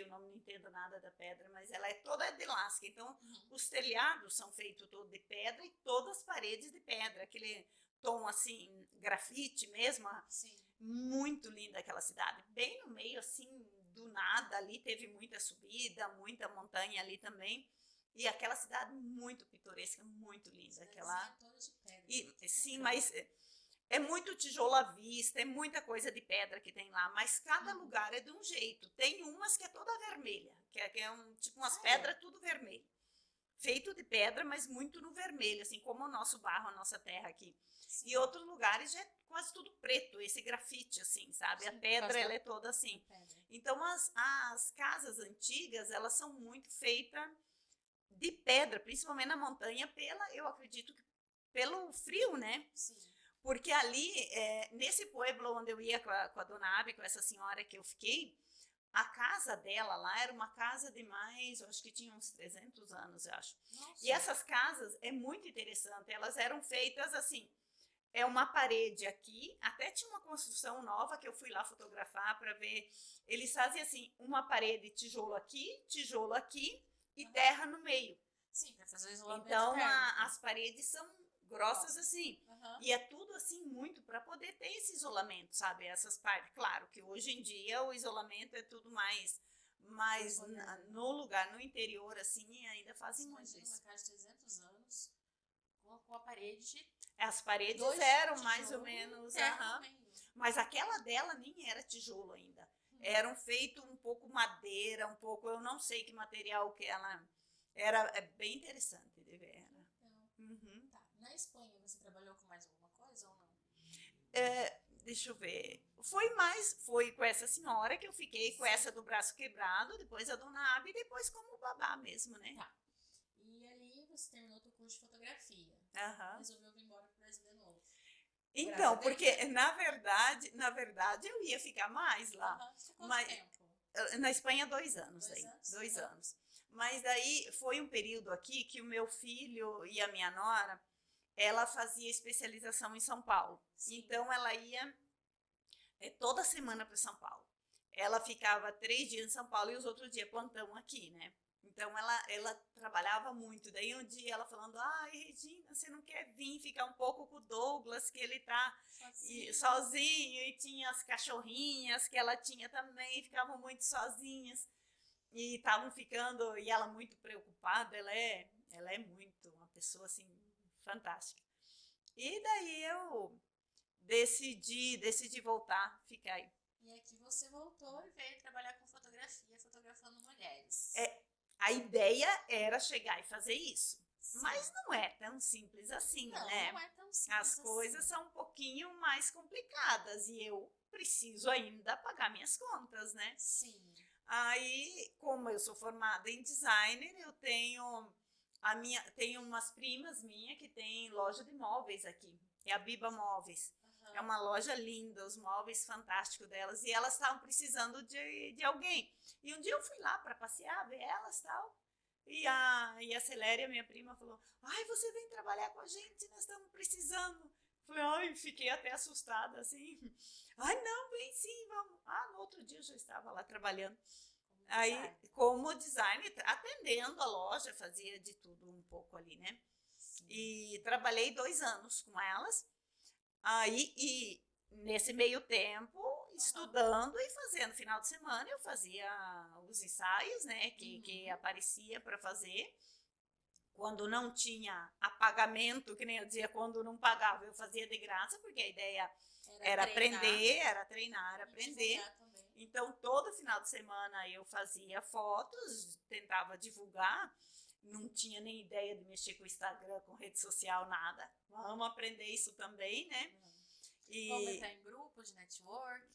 o nome, não entendo nada da pedra, mas ela é toda de lasca. Então, os telhados são feitos todos de pedra e todas as paredes de pedra, aquele tom assim, grafite mesmo. Sim. Muito linda aquela cidade, bem no meio assim do nada, ali teve muita subida, muita montanha ali também, e aquela cidade muito pitoresca, muito linda. Aquela toda de pedra. Sim, mas é muito tijolo à vista, é muita coisa de pedra que tem lá, mas cada lugar é de um jeito. Tem umas que é toda vermelha, que é tipo umas pedras tudo vermelho, feito de pedra, mas muito no vermelho, assim como o nosso barro, a nossa terra aqui. Sim. E outros lugares já é quase tudo preto, esse grafite, assim, sabe? Sim, a pedra, ela é toda assim. Então, as casas antigas, elas são muito feitas de pedra, principalmente na montanha, eu acredito que pelo frio, né? Sim. Porque ali, nesse pueblo onde eu ia com a dona Abby, com essa senhora que eu fiquei, a casa dela lá era uma casa de mais, eu acho que tinha uns 300 anos, eu acho. Nossa. E essas casas é muito interessante, elas eram feitas assim, uma parede aqui, até tinha uma construção nova que eu fui lá fotografar para ver, eles fazem assim, uma parede tijolo aqui e terra no meio. Sim, para fazer o isolamento. Então, as paredes são grossas assim, e é tudo assim muito para poder ter esse isolamento, sabe, essas partes. Claro que hoje em dia o isolamento é tudo mais no lugar, no interior assim, ainda fazem muito isso. Uma casa de 300 anos com a parede. As paredes eram mais ou menos, mas aquela dela nem era tijolo ainda, eram feito um pouco madeira, um pouco, eu não sei que material que ela era, bem interessante de ver. Tá. Na Espanha você trabalhou com mais alguma Deixa eu ver. Foi com essa senhora que eu fiquei, com essa do braço quebrado, depois a dona Abby, e depois como babá mesmo, né? Tá. E ali você terminou o curso de fotografia. Aham. Resolveu vir embora pro Brasil de novo. Então, porque na verdade eu ia ficar mais lá. Ficou Mas, quanto tempo? na Espanha, 2 anos. 2 anos? 2 anos. Mas daí foi um período aqui que o meu filho e a minha nora, ela fazia especialização em São Paulo. Sim. Então ela ia toda semana para São Paulo. Ela ficava 3 dias em São Paulo e os outros dias plantão aqui, né? Então ela trabalhava muito. Daí um dia ela falando, ai, Regina, você não quer vir ficar um pouco com o Douglas, que ele tá sozinho, e tinha as cachorrinhas que ela tinha também, ficavam muito sozinhas. E estavam ficando, e ela muito preocupada, ela é muito uma pessoa assim, fantástica. E daí eu decidi voltar, ficar aí. E aqui você voltou e veio trabalhar com fotografia, fotografando mulheres. A ideia era chegar e fazer isso. Sim. Mas não é tão simples assim, né? Não é tão simples As coisas são um pouquinho mais complicadas e eu preciso ainda pagar minhas contas, né? Sim. Aí, como eu sou formada em designer, eu tenho umas primas minhas que tem loja de móveis aqui. É a Biba Móveis. É uma loja linda, os móveis fantásticos delas. E elas estavam precisando de alguém. E um dia eu fui lá para passear, ver elas e tal. E a Celéria, minha prima, falou, ai, você vem trabalhar com a gente, nós estamos precisando. Falei, ai, fiquei até assustada, assim. Ai, não, vem sim, vamos. No outro dia eu já estava lá trabalhando. Aí, como designer, atendendo a loja, fazia de tudo um pouco ali, né? Sim. E trabalhei 2 anos com elas. Aí, e nesse meio tempo, estudando e fazendo final de semana, eu fazia os ensaios, né, que aparecia para fazer. Quando não tinha pagamento, que nem eu dizia, quando não pagava, eu fazia de graça, porque a ideia era aprender, era treinar, era aprender. Então, todo final de semana eu fazia fotos, tentava divulgar. Não tinha nem ideia de mexer com o Instagram, com rede social, nada. Vamos aprender isso também, né? Vamos entrar em grupo de network.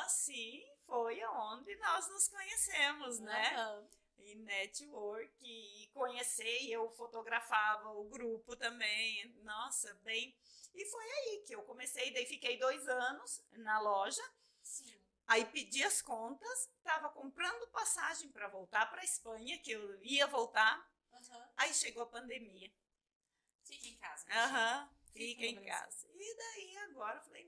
Sim, foi onde nós nos conhecemos, né? E network, e conhecer, e eu fotografava o grupo também. Nossa, bem... E foi aí que eu comecei, daí fiquei 2 anos na loja. Sim. Aí pedi as contas, estava comprando passagem para voltar para a Espanha, que eu ia voltar. Aí chegou a pandemia. Fica em casa. Fica em casa. E daí agora eu falei,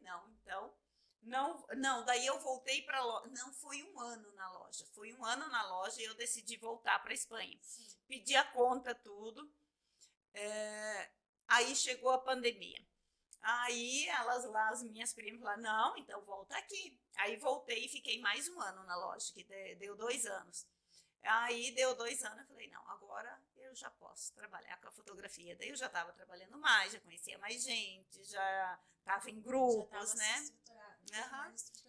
não, daí eu voltei para a loja. Não, foi 1 ano na loja. Foi 1 ano na loja e eu decidi voltar para a Espanha. Sim. Pedi a conta, tudo. Aí chegou a pandemia. Aí elas lá, as minhas primas, falaram, não, então volta aqui. Aí voltei e fiquei mais 1 ano na loja, que deu 2 anos. Aí deu 2 anos, eu falei, não, agora eu já posso trabalhar com a fotografia. Daí eu já estava trabalhando mais, já conhecia mais gente, já estava em grupos, né?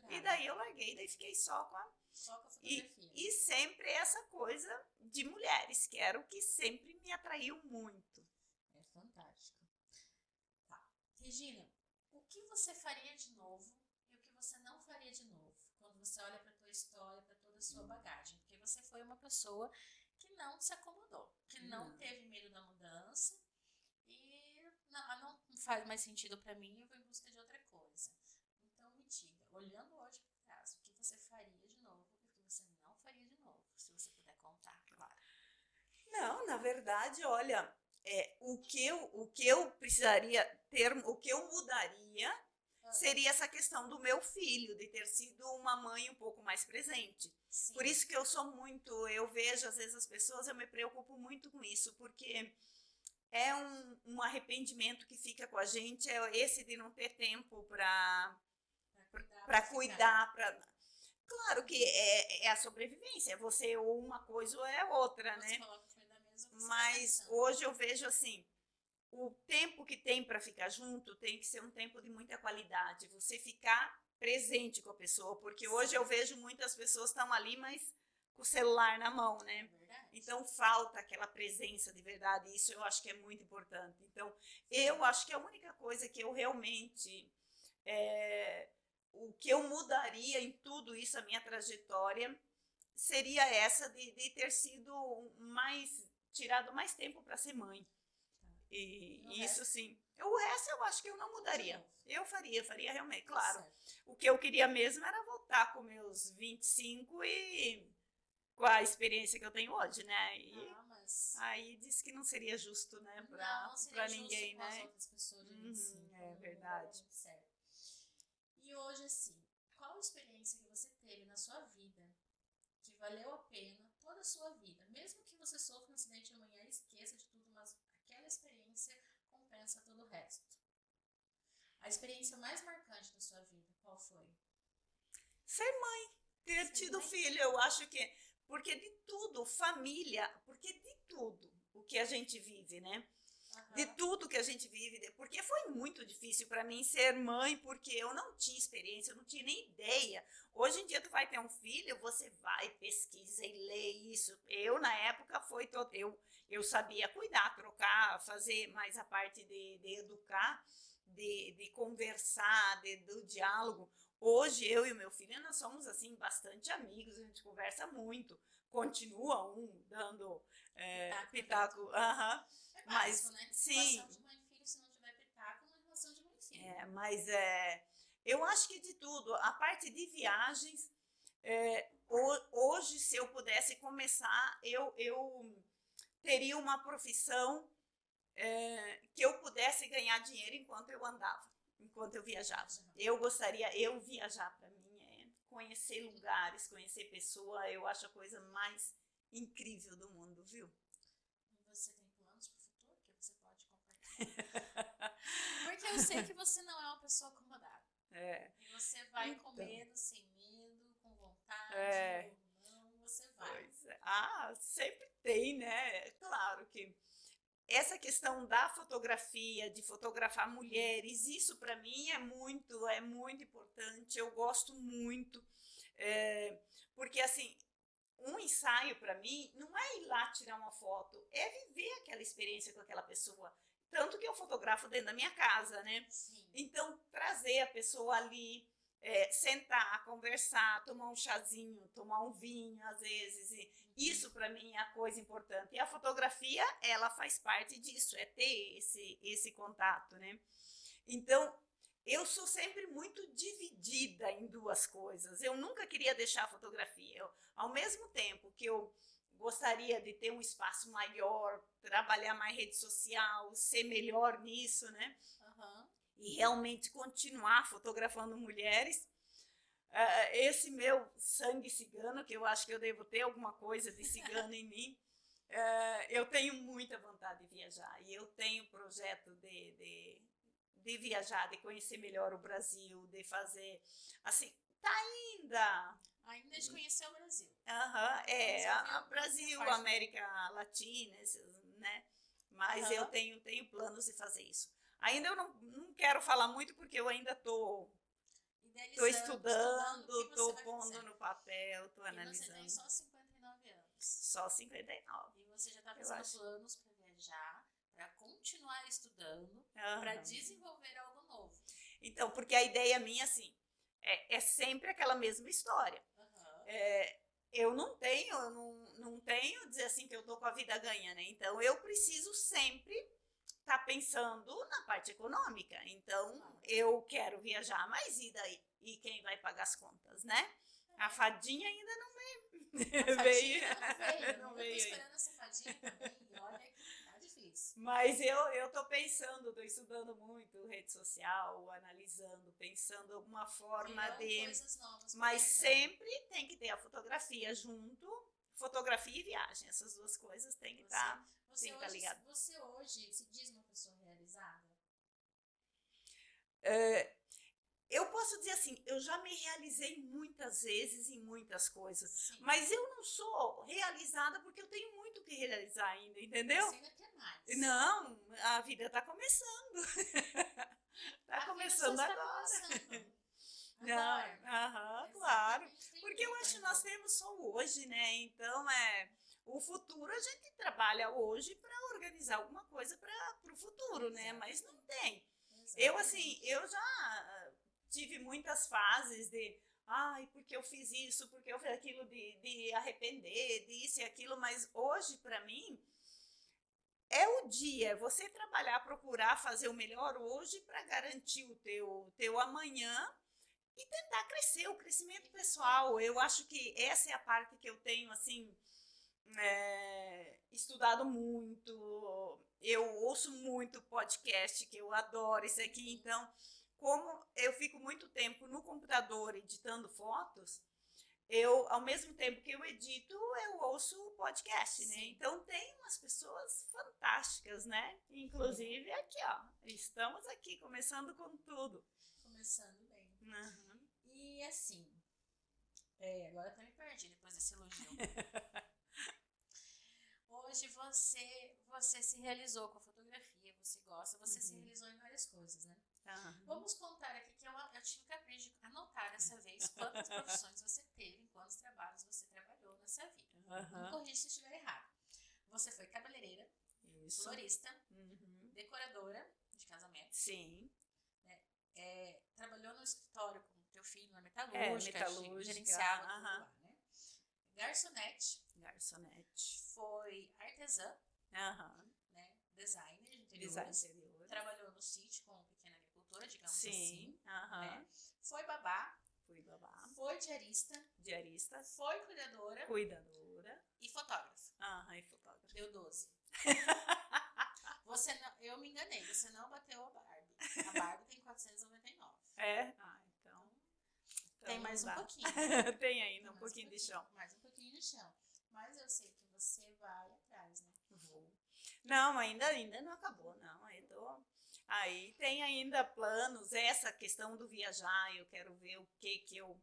E daí eu larguei, daí fiquei só com a fotografia. E sempre essa coisa de mulheres, que era o que sempre me atraiu muito. É fantástico. Tá. Regina, o que você faria de novo e o que você não faria de novo? Quando você olha para a tua história, para toda a sua bagagem. Porque você foi uma pessoa que não se acomodou, que não teve medo da mudança e não faz mais sentido para mim, eu vou em busca de outra coisa. Então me diga, olhando hoje para trás, o que você faria de novo e o que você não faria de novo, se você puder contar, claro. Não, na verdade, olha, o que eu precisaria ter, o que eu mudaria seria essa questão do meu filho, de ter sido uma mãe um pouco mais presente. Sim. Por isso que eu vejo às vezes as pessoas, eu me preocupo muito com isso, porque é um arrependimento que fica com a gente, é esse de não ter tempo para cuidar. Claro que é a sobrevivência, é você ou uma coisa ou é outra, você né? Coloca comida na mesa, mas hoje eu vejo assim, o tempo que tem para ficar junto tem que ser um tempo de muita qualidade, você ficar presente com a pessoa, porque hoje eu vejo muitas pessoas estão ali, mas com o celular na mão, né? Então falta aquela presença de verdade, isso eu acho que é muito importante. Então eu acho que a única coisa que eu realmente o que eu mudaria em tudo isso, a minha trajetória, seria essa de ter sido tirado mais tempo para ser mãe. E isso sim. O resto eu acho que eu não mudaria. Eu faria realmente, claro. O que eu queria mesmo era voltar com meus 25 e com a experiência que eu tenho hoje, né? E aí disse que não seria justo, né, para ninguém, justo com né? as outras pessoas de 25. É verdade. Certo. E hoje, assim, qual experiência que você teve na sua vida que valeu a pena toda a sua vida? Mesmo que você sofra um acidente amanhã e esqueça de tudo, mas aquela experiência compensa todo o resto. A experiência mais marcante da sua vida, qual foi? Ser mãe, ter tido filho, eu acho que... Porque de tudo, família, porque de tudo o que a gente vive, né? De tudo que a gente vive, porque foi muito difícil para mim ser mãe, porque eu não tinha experiência, eu não tinha nem ideia. Hoje em dia tu vai ter um filho, você vai, pesquisa e lê isso. Eu, na época, eu sabia cuidar, trocar, fazer mais a parte de educar, de conversar, do diálogo. Hoje, eu e o meu filho, nós somos, assim, bastante amigos, a gente conversa muito. Continua dando pitaco. É básico, né? Sim. Relação de mãe e filho, se não tiver pitaco, não é relação de mãe e filho. Mas eu acho que de tudo, a parte de viagens, hoje, se eu pudesse começar, eu teria uma profissão que eu pudesse ganhar dinheiro enquanto eu andava, enquanto eu viajava. Eu viajar para mim conhecer lugares, conhecer pessoa, eu acho a coisa mais incrível do mundo, viu? E você tem planos para o futuro que você pode compartilhar? Porque eu sei que você não é uma pessoa acomodada. E você vai com medo, sem medo, com vontade, ou não, você vai. Pois é. Sempre tem, né? Claro que essa questão da fotografia, de fotografar mulheres, isso para mim é muito importante, eu gosto muito, porque assim, um ensaio para mim não é ir lá tirar uma foto, é viver aquela experiência com aquela pessoa, tanto que eu fotografo dentro da minha casa, né? Sim. Então, trazer a pessoa ali, sentar, conversar, tomar um chazinho, tomar um vinho, às vezes, isso para mim é a coisa importante. E a fotografia, ela faz parte disso, é ter esse contato, né? Então, eu sou sempre muito dividida em duas coisas. Eu nunca queria deixar a fotografia. Ao mesmo tempo que eu gostaria de ter um espaço maior, trabalhar mais rede social, ser melhor nisso, né? E realmente continuar fotografando mulheres. Esse meu sangue cigano, que eu acho que eu devo ter alguma coisa de cigano em mim, eu tenho muita vontade de viajar. E eu tenho projeto de viajar, de conhecer melhor o Brasil, de fazer, assim, Ainda de conhecer o Brasil. Brasil, América Latina, né? Mas eu tenho planos de fazer isso. Ainda eu não quero falar muito, porque eu ainda estou estudando, estou pondo no papel, estou analisando. E você tem só 59 anos. Só 59. E você já está fazendo planos para viajar, para continuar estudando, para desenvolver algo novo. Então, porque a ideia minha, assim, é sempre aquela mesma história. Eu não tenho dizer assim que eu estou com a vida ganha, né? Então, eu preciso sempre estar pensando na parte econômica. Então, eu quero viajar, mas e daí? E quem vai pagar as contas, né? A fadinha ainda não veio. Não veio. Eu tô esperando essa fadinha também, e olha que tá difícil. Mas eu tô pensando, tô estudando muito rede social, analisando, pensando alguma forma coisas novas. Mas sempre tem que ter a fotografia junto, fotografia e viagem. Essas duas coisas tem que estar ligadas. Você hoje se diz uma pessoa realizada? Eu posso dizer assim, eu já me realizei muitas vezes em muitas coisas. Sim. Mas eu não sou realizada porque eu tenho muito que realizar ainda, entendeu? Você ainda quer mais. Não, a vida está começando. Está começando agora. Claro. Porque eu acho que nós temos só hoje, né? Então, o futuro a gente trabalha hoje para organizar alguma coisa para o futuro, né? Mas não tem. Eu, assim, eu já tive muitas fases de, ai, porque eu fiz isso, porque eu fiz aquilo, de arrepender, disso e aquilo, mas hoje, para mim, é o dia, você trabalhar, procurar fazer o melhor hoje para garantir o teu amanhã e tentar crescer, o crescimento pessoal. Eu acho que essa é a parte que eu tenho, assim, estudado muito. Eu ouço muito podcast, que eu adoro isso aqui. Então, como eu fico muito tempo no computador editando fotos, ao mesmo tempo que eu edito, eu ouço o podcast, né? Sim. Então, tem umas pessoas fantásticas, né? Inclusive aqui, ó. Estamos aqui, começando com tudo. Começando bem. Uhum. E assim, agora até me perdi depois desse elogio. Hoje você se realizou com a fotografia, você gosta, você se realizou em várias coisas, né? Vamos contar aqui que eu tive o capricho de anotar dessa vez quantas profissões você teve, em quantos trabalhos você trabalhou nessa vida. Me corrija se eu estiver errado. Você foi cabeleireira, florista, decoradora de casamento. Sim. Né? Trabalhou no escritório com teu filho na metalúrgica, gerenciava tudo lá, né? Garçonete. Foi artesã, né? Designer de interiores. Trabalhou no sítio como pequena agricultora, digamos assim. Né? Foi babá. Foi diarista. Foi cuidadora. E fotógrafa. Deu 12. Eu me enganei, você não bateu a Barbie. A Barbie tem 499. Então tem mais um pouquinho. Tem ainda um pouquinho de chão. Mais um pouquinho de chão. Mas eu sei que você vai atrás, né? Vou. Não, ainda não acabou, não. Aí tem ainda planos, essa questão do viajar, eu quero ver o que eu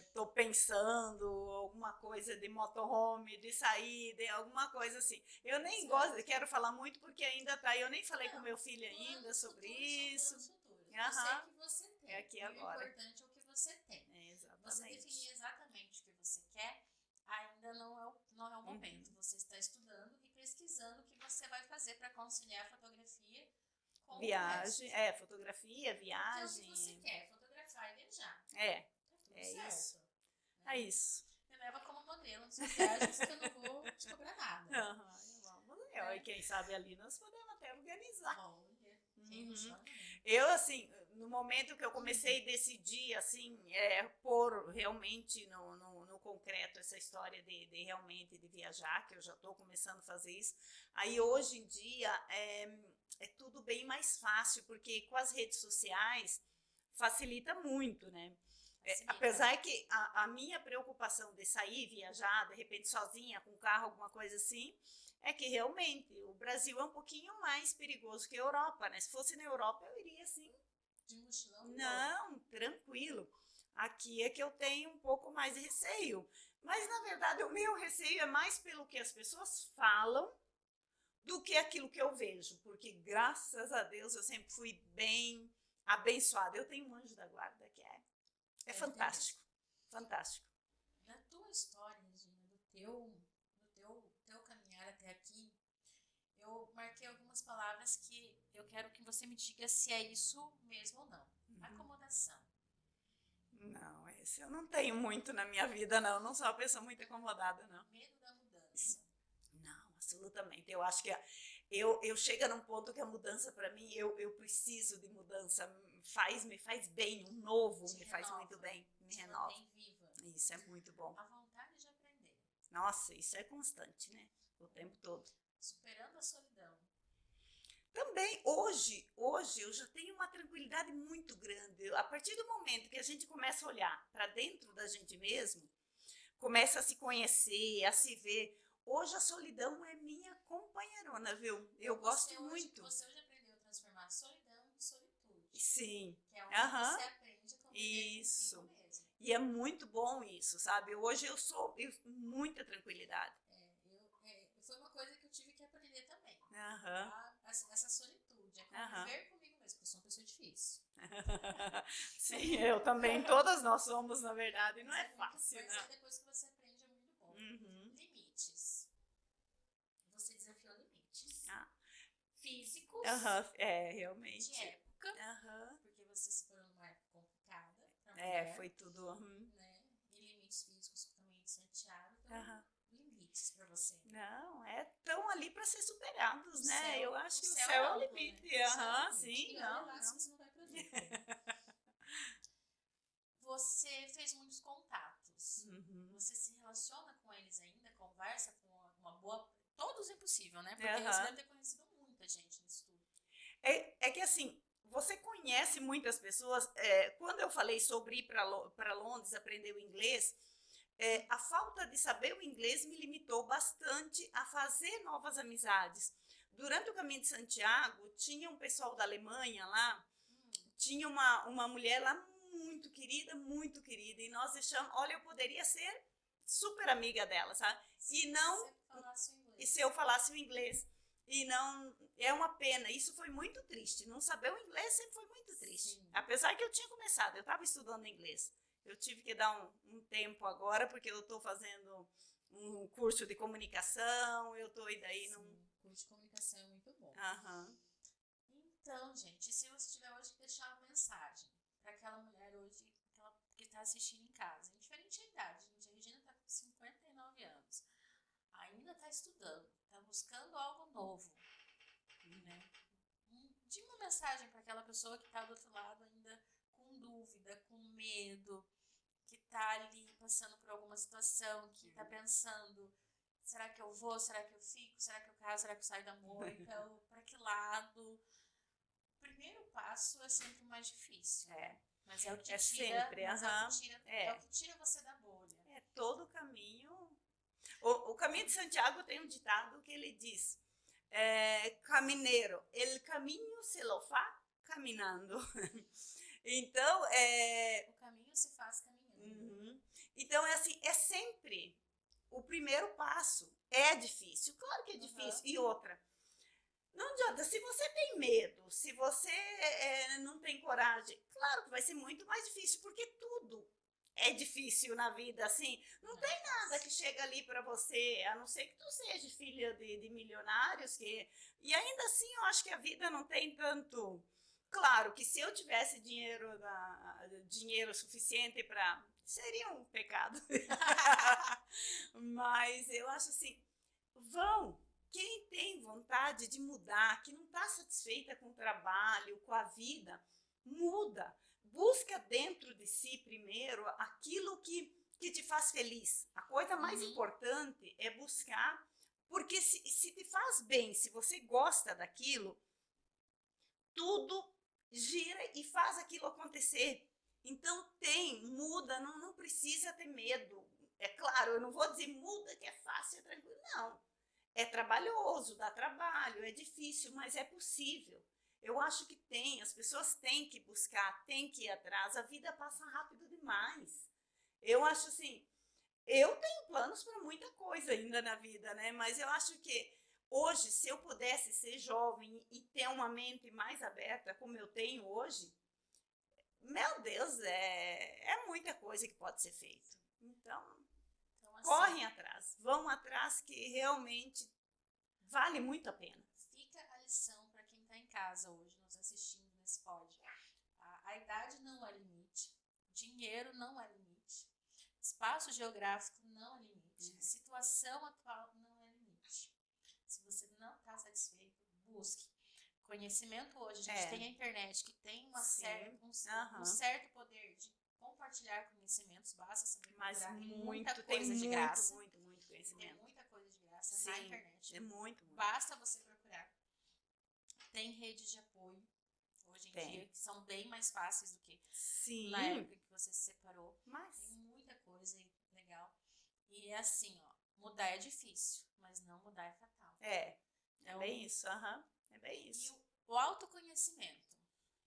estou pensando, alguma coisa de motorhome, de sair, de alguma coisa assim. Eu nem gosto, quero falar muito porque ainda tá, eu nem falei com meu filho ainda sobre isso. Eu sei que você tem. É aqui agora. O importante é o que você tem. Exatamente. Você definir exatamente o que você quer, ainda não é o momento. Você está estudando e pesquisando o que você vai fazer para conciliar a fotografia com viagem, fotografia, viagem. Então, o que você quer, fotografar e viajar. É certo, isso. Né? É isso. Me leva como modelo nas suas viagens que eu não vou te cobrar nada. E quem sabe ali nós podemos até organizar. Olha, quem não chama, né? Eu, assim, no momento que eu comecei a decidir, assim, pôr realmente no concreto essa história de realmente de viajar, que eu já estou começando a fazer isso, aí hoje em dia é tudo bem mais fácil, porque com as redes sociais facilita muito, né? Apesar que a minha preocupação de sair, viajar, de repente sozinha, com carro, alguma coisa assim, é que realmente o Brasil é um pouquinho mais perigoso que a Europa, né? Se fosse na Europa, eu iria assim. De mochilão? Não, tranquilo. Aqui é que eu tenho um pouco mais de receio. Mas, na verdade, o meu receio é mais pelo que as pessoas falam do que aquilo que eu vejo. Porque, graças a Deus, eu sempre fui bem abençoada. Eu tenho um anjo da guarda que é fantástico. Fantástico. Da tua história, Regina, do teu caminhar até aqui, eu marquei algumas palavras que eu quero que você me diga se é isso mesmo ou não. Acomodação. Não, esse eu não tenho muito na minha vida, não. Não sou uma pessoa muito acomodada, não. Medo da mudança. Não, absolutamente. Eu acho que eu chego num ponto que a mudança, para mim, eu preciso de mudança. Me faz bem, o novo me faz muito bem, me renova. Viva. Isso é muito bom. A vontade de aprender. Nossa, isso é constante, né? O tempo todo. Superando a solidão. Também, hoje eu já tenho uma tranquilidade muito grande. A partir do momento que a gente começa a olhar para dentro da gente mesmo, começa a se conhecer, a se ver. Hoje a solidão é minha companheirona, viu? Eu gosto muito. Você hoje aprendeu a transformar a solidão em solitude. Sim. Que é onde você aprende a conviver isso. Consigo mesmo. E é muito bom isso, sabe? Hoje eu muita tranquilidade. Foi uma coisa que eu tive que aprender também. Essa solitude, é conviver comigo mesmo, porque eu sou uma pessoa difícil. Sim, eu também. Todas nós somos, na verdade, não é fácil. Mas depois que você aprende é muito bom. Limites. Você desafiou limites. Físicos. Realmente. De época. Porque você se parou numa época Foi tudo. Né? E limites físicos também de Santiago. Então, Aham. limites para você. Não, estão ali para ser superados, né? Eu acho que o céu céu é o amplo, limite. né? Aham, sim, E olha não, lá não. se você não vai para Você fez muitos contatos. Você se relaciona com eles ainda? Conversa com uma boa... Todos é impossível, né? Porque você deve ter conhecido muita gente nisso tudo. É que assim, você conhece muitas pessoas. Quando eu falei sobre ir para Londres, aprender o inglês, a falta de saber o inglês me limitou bastante a fazer novas amizades. Durante o Caminho de Santiago, tinha um pessoal da Alemanha lá, tinha uma mulher lá muito querida, e nós deixamos, olha, eu poderia ser super amiga dela, sabe? E se eu falasse o inglês. E não, é uma pena, isso foi muito triste, não saber o inglês sempre foi muito triste. Sim. Apesar que eu tinha começado, eu estava estudando inglês. Eu tive que dar um tempo agora, porque eu estou fazendo um curso de comunicação, eu estou aí daí... Sim, curso de comunicação é muito bom. Aham. Então, gente, se você tiver hoje que deixar uma mensagem para aquela mulher hoje que está assistindo em casa, indiferente da idade, gente, a Regina está com 59 anos, ainda está estudando, está buscando algo novo, né? De uma mensagem para aquela pessoa que está do outro lado ainda com dúvida, com medo, que está ali passando por alguma situação, que está pensando, será que eu vou, será que eu fico, será que eu caso, será que eu saio da moita, para que lado? O primeiro passo é sempre o mais difícil, mas é o que te tira, sempre, é o que tira você da bolha. É todo o caminho. O Caminho de Santiago tem um ditado que ele diz: caminero, el caminho se lo fa caminando. Então, o caminho se faz caminhando. Então, é assim, é sempre o primeiro passo. É difícil, claro que é difícil. E outra, não adianta, se você tem medo, se você não tem coragem, claro que vai ser muito mais difícil, porque tudo é difícil na vida, assim. Não tem nada que chega ali para você, a não ser que tu seja filha de milionários, e ainda assim eu acho que a vida não tem tanto... Claro que se eu tivesse dinheiro suficiente para... Seria um pecado. Mas eu acho assim, quem tem vontade de mudar, que não está satisfeita com o trabalho, com a vida, muda. Busca dentro de si primeiro aquilo que te faz feliz. A coisa mais importante é buscar, porque se te faz bem, se você gosta daquilo, tudo gira e faz aquilo acontecer. Então muda, não precisa ter medo. É claro, eu não vou dizer muda que é fácil, é tranquilo, não. É trabalhoso, dá trabalho, é difícil, mas é possível. Eu acho que as pessoas têm que buscar, têm que ir atrás, a vida passa rápido demais. Eu acho assim, eu tenho planos para muita coisa ainda na vida, né? Mas eu acho que hoje, se eu pudesse ser jovem e ter uma mente mais aberta, como eu tenho hoje, meu Deus, é muita coisa que pode ser feita. Então assim, correm atrás, vão atrás, que realmente vale muito a pena. Fica a lição para quem está em casa hoje, nos assistindo nesse pódio. A idade não é limite, dinheiro não é limite, espaço geográfico não é limite, situação atual não é limite. Se você não está satisfeito, busque. Conhecimento hoje, a gente tem a internet que tem um certo poder de compartilhar conhecimentos, basta saber procurar. Tem muita coisa de graça. Muito conhecimento. Tem muita coisa de graça na internet. É muito. Basta você procurar. Tem redes de apoio hoje em dia que são bem mais fáceis do que na época que você se separou. Tem muita coisa legal. E é assim, mudar é difícil, mas não mudar é fatal. É bem isso, é bem isso. E o autoconhecimento.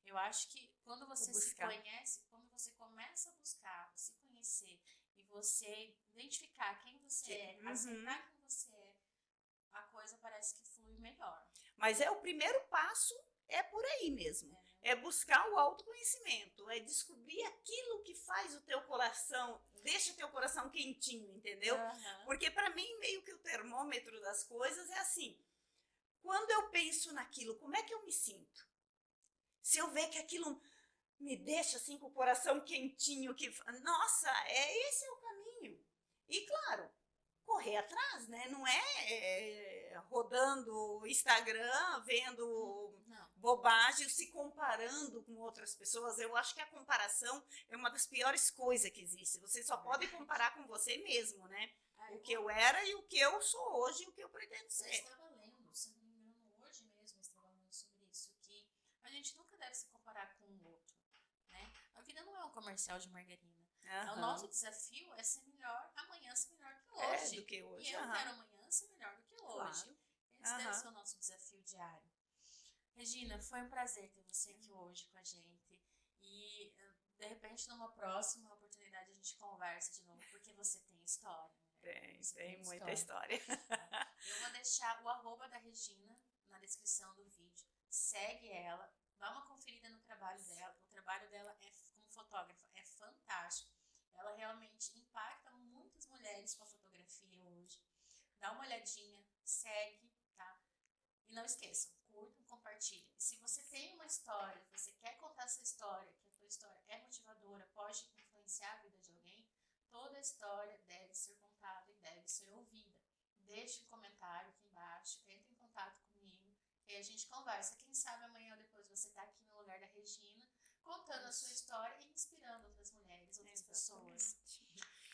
Eu acho que quando você se conhece, quando você começa a buscar, se conhecer e você identificar quem você é, aceitar quem você é, a coisa parece que flui melhor. Mas o primeiro passo é por aí mesmo. É buscar o autoconhecimento, é descobrir aquilo que faz o teu coração, deixa o teu coração quentinho, entendeu? Porque para mim, meio que o termômetro das coisas é assim, quando eu penso naquilo, como é que eu me sinto? Se eu ver que aquilo me deixa assim com o coração quentinho, que nossa, esse é o caminho. E claro, correr atrás, né? Não é rodando o Instagram, vendo bobagem, se comparando com outras pessoas. Eu acho que a comparação é uma das piores coisas que existe. Você só pode comparar com você mesmo, né? O que eu era e o que eu sou hoje e o que eu pretendo ser. Eu estava lendo, se não me engano, hoje mesmo eu estava lendo sobre isso, que a gente nunca deve se comparar com o outro, né? A vida não é um comercial de margarina. O nosso desafio é ser melhor amanhã, ser melhor que hoje. Do que hoje. E eu quero amanhã ser melhor do que hoje. Claro. Esse deve ser o nosso desafio diário. Regina, foi um prazer ter você aqui hoje com a gente. E, de repente, numa próxima oportunidade, a gente conversa de novo, porque você tem história. Tem muita história. Eu vou deixar o @ da Regina na descrição do vídeo. Segue ela, dá uma conferida no trabalho dela. O trabalho dela como fotógrafa é fantástico. Ela realmente impacta muitas mulheres com a fotografia hoje. Dá uma olhadinha, segue, tá? E não esqueçam, curtam, compartilhem. E se você tem uma história, você quer contar essa história, que a sua história é motivadora, pode influenciar a vida de alguém, toda história deve ser contada e deve ser ouvida. Deixe um comentário aqui embaixo, entre em contato comigo, e a gente conversa. Quem sabe amanhã ou depois você está aqui no lugar da Regina, contando a sua história e inspirando outras mulheres, outras pessoas.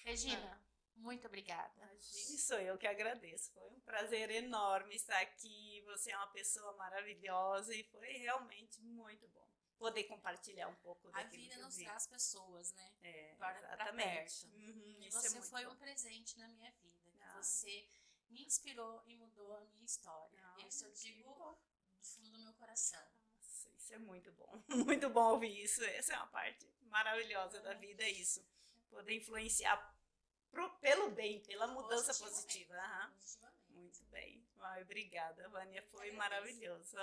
Regina, muito obrigada. Sou eu que agradeço. Foi um prazer enorme estar aqui. Você é uma pessoa maravilhosa e foi realmente muito bom poder compartilhar um pouco daquilo que eu vi. A vida nos traz pessoas, né? Para perto. E você foi um presente na minha vida. Você me inspirou e mudou a minha história. Isso eu digo do fundo do meu coração. Nossa, isso é muito bom. Muito bom ouvir isso. Essa é uma parte maravilhosa da vida, é isso. Poder influenciar pelo bem, pela mudança positiva. Muito bem. Obrigada, Vânia. Foi maravilhoso.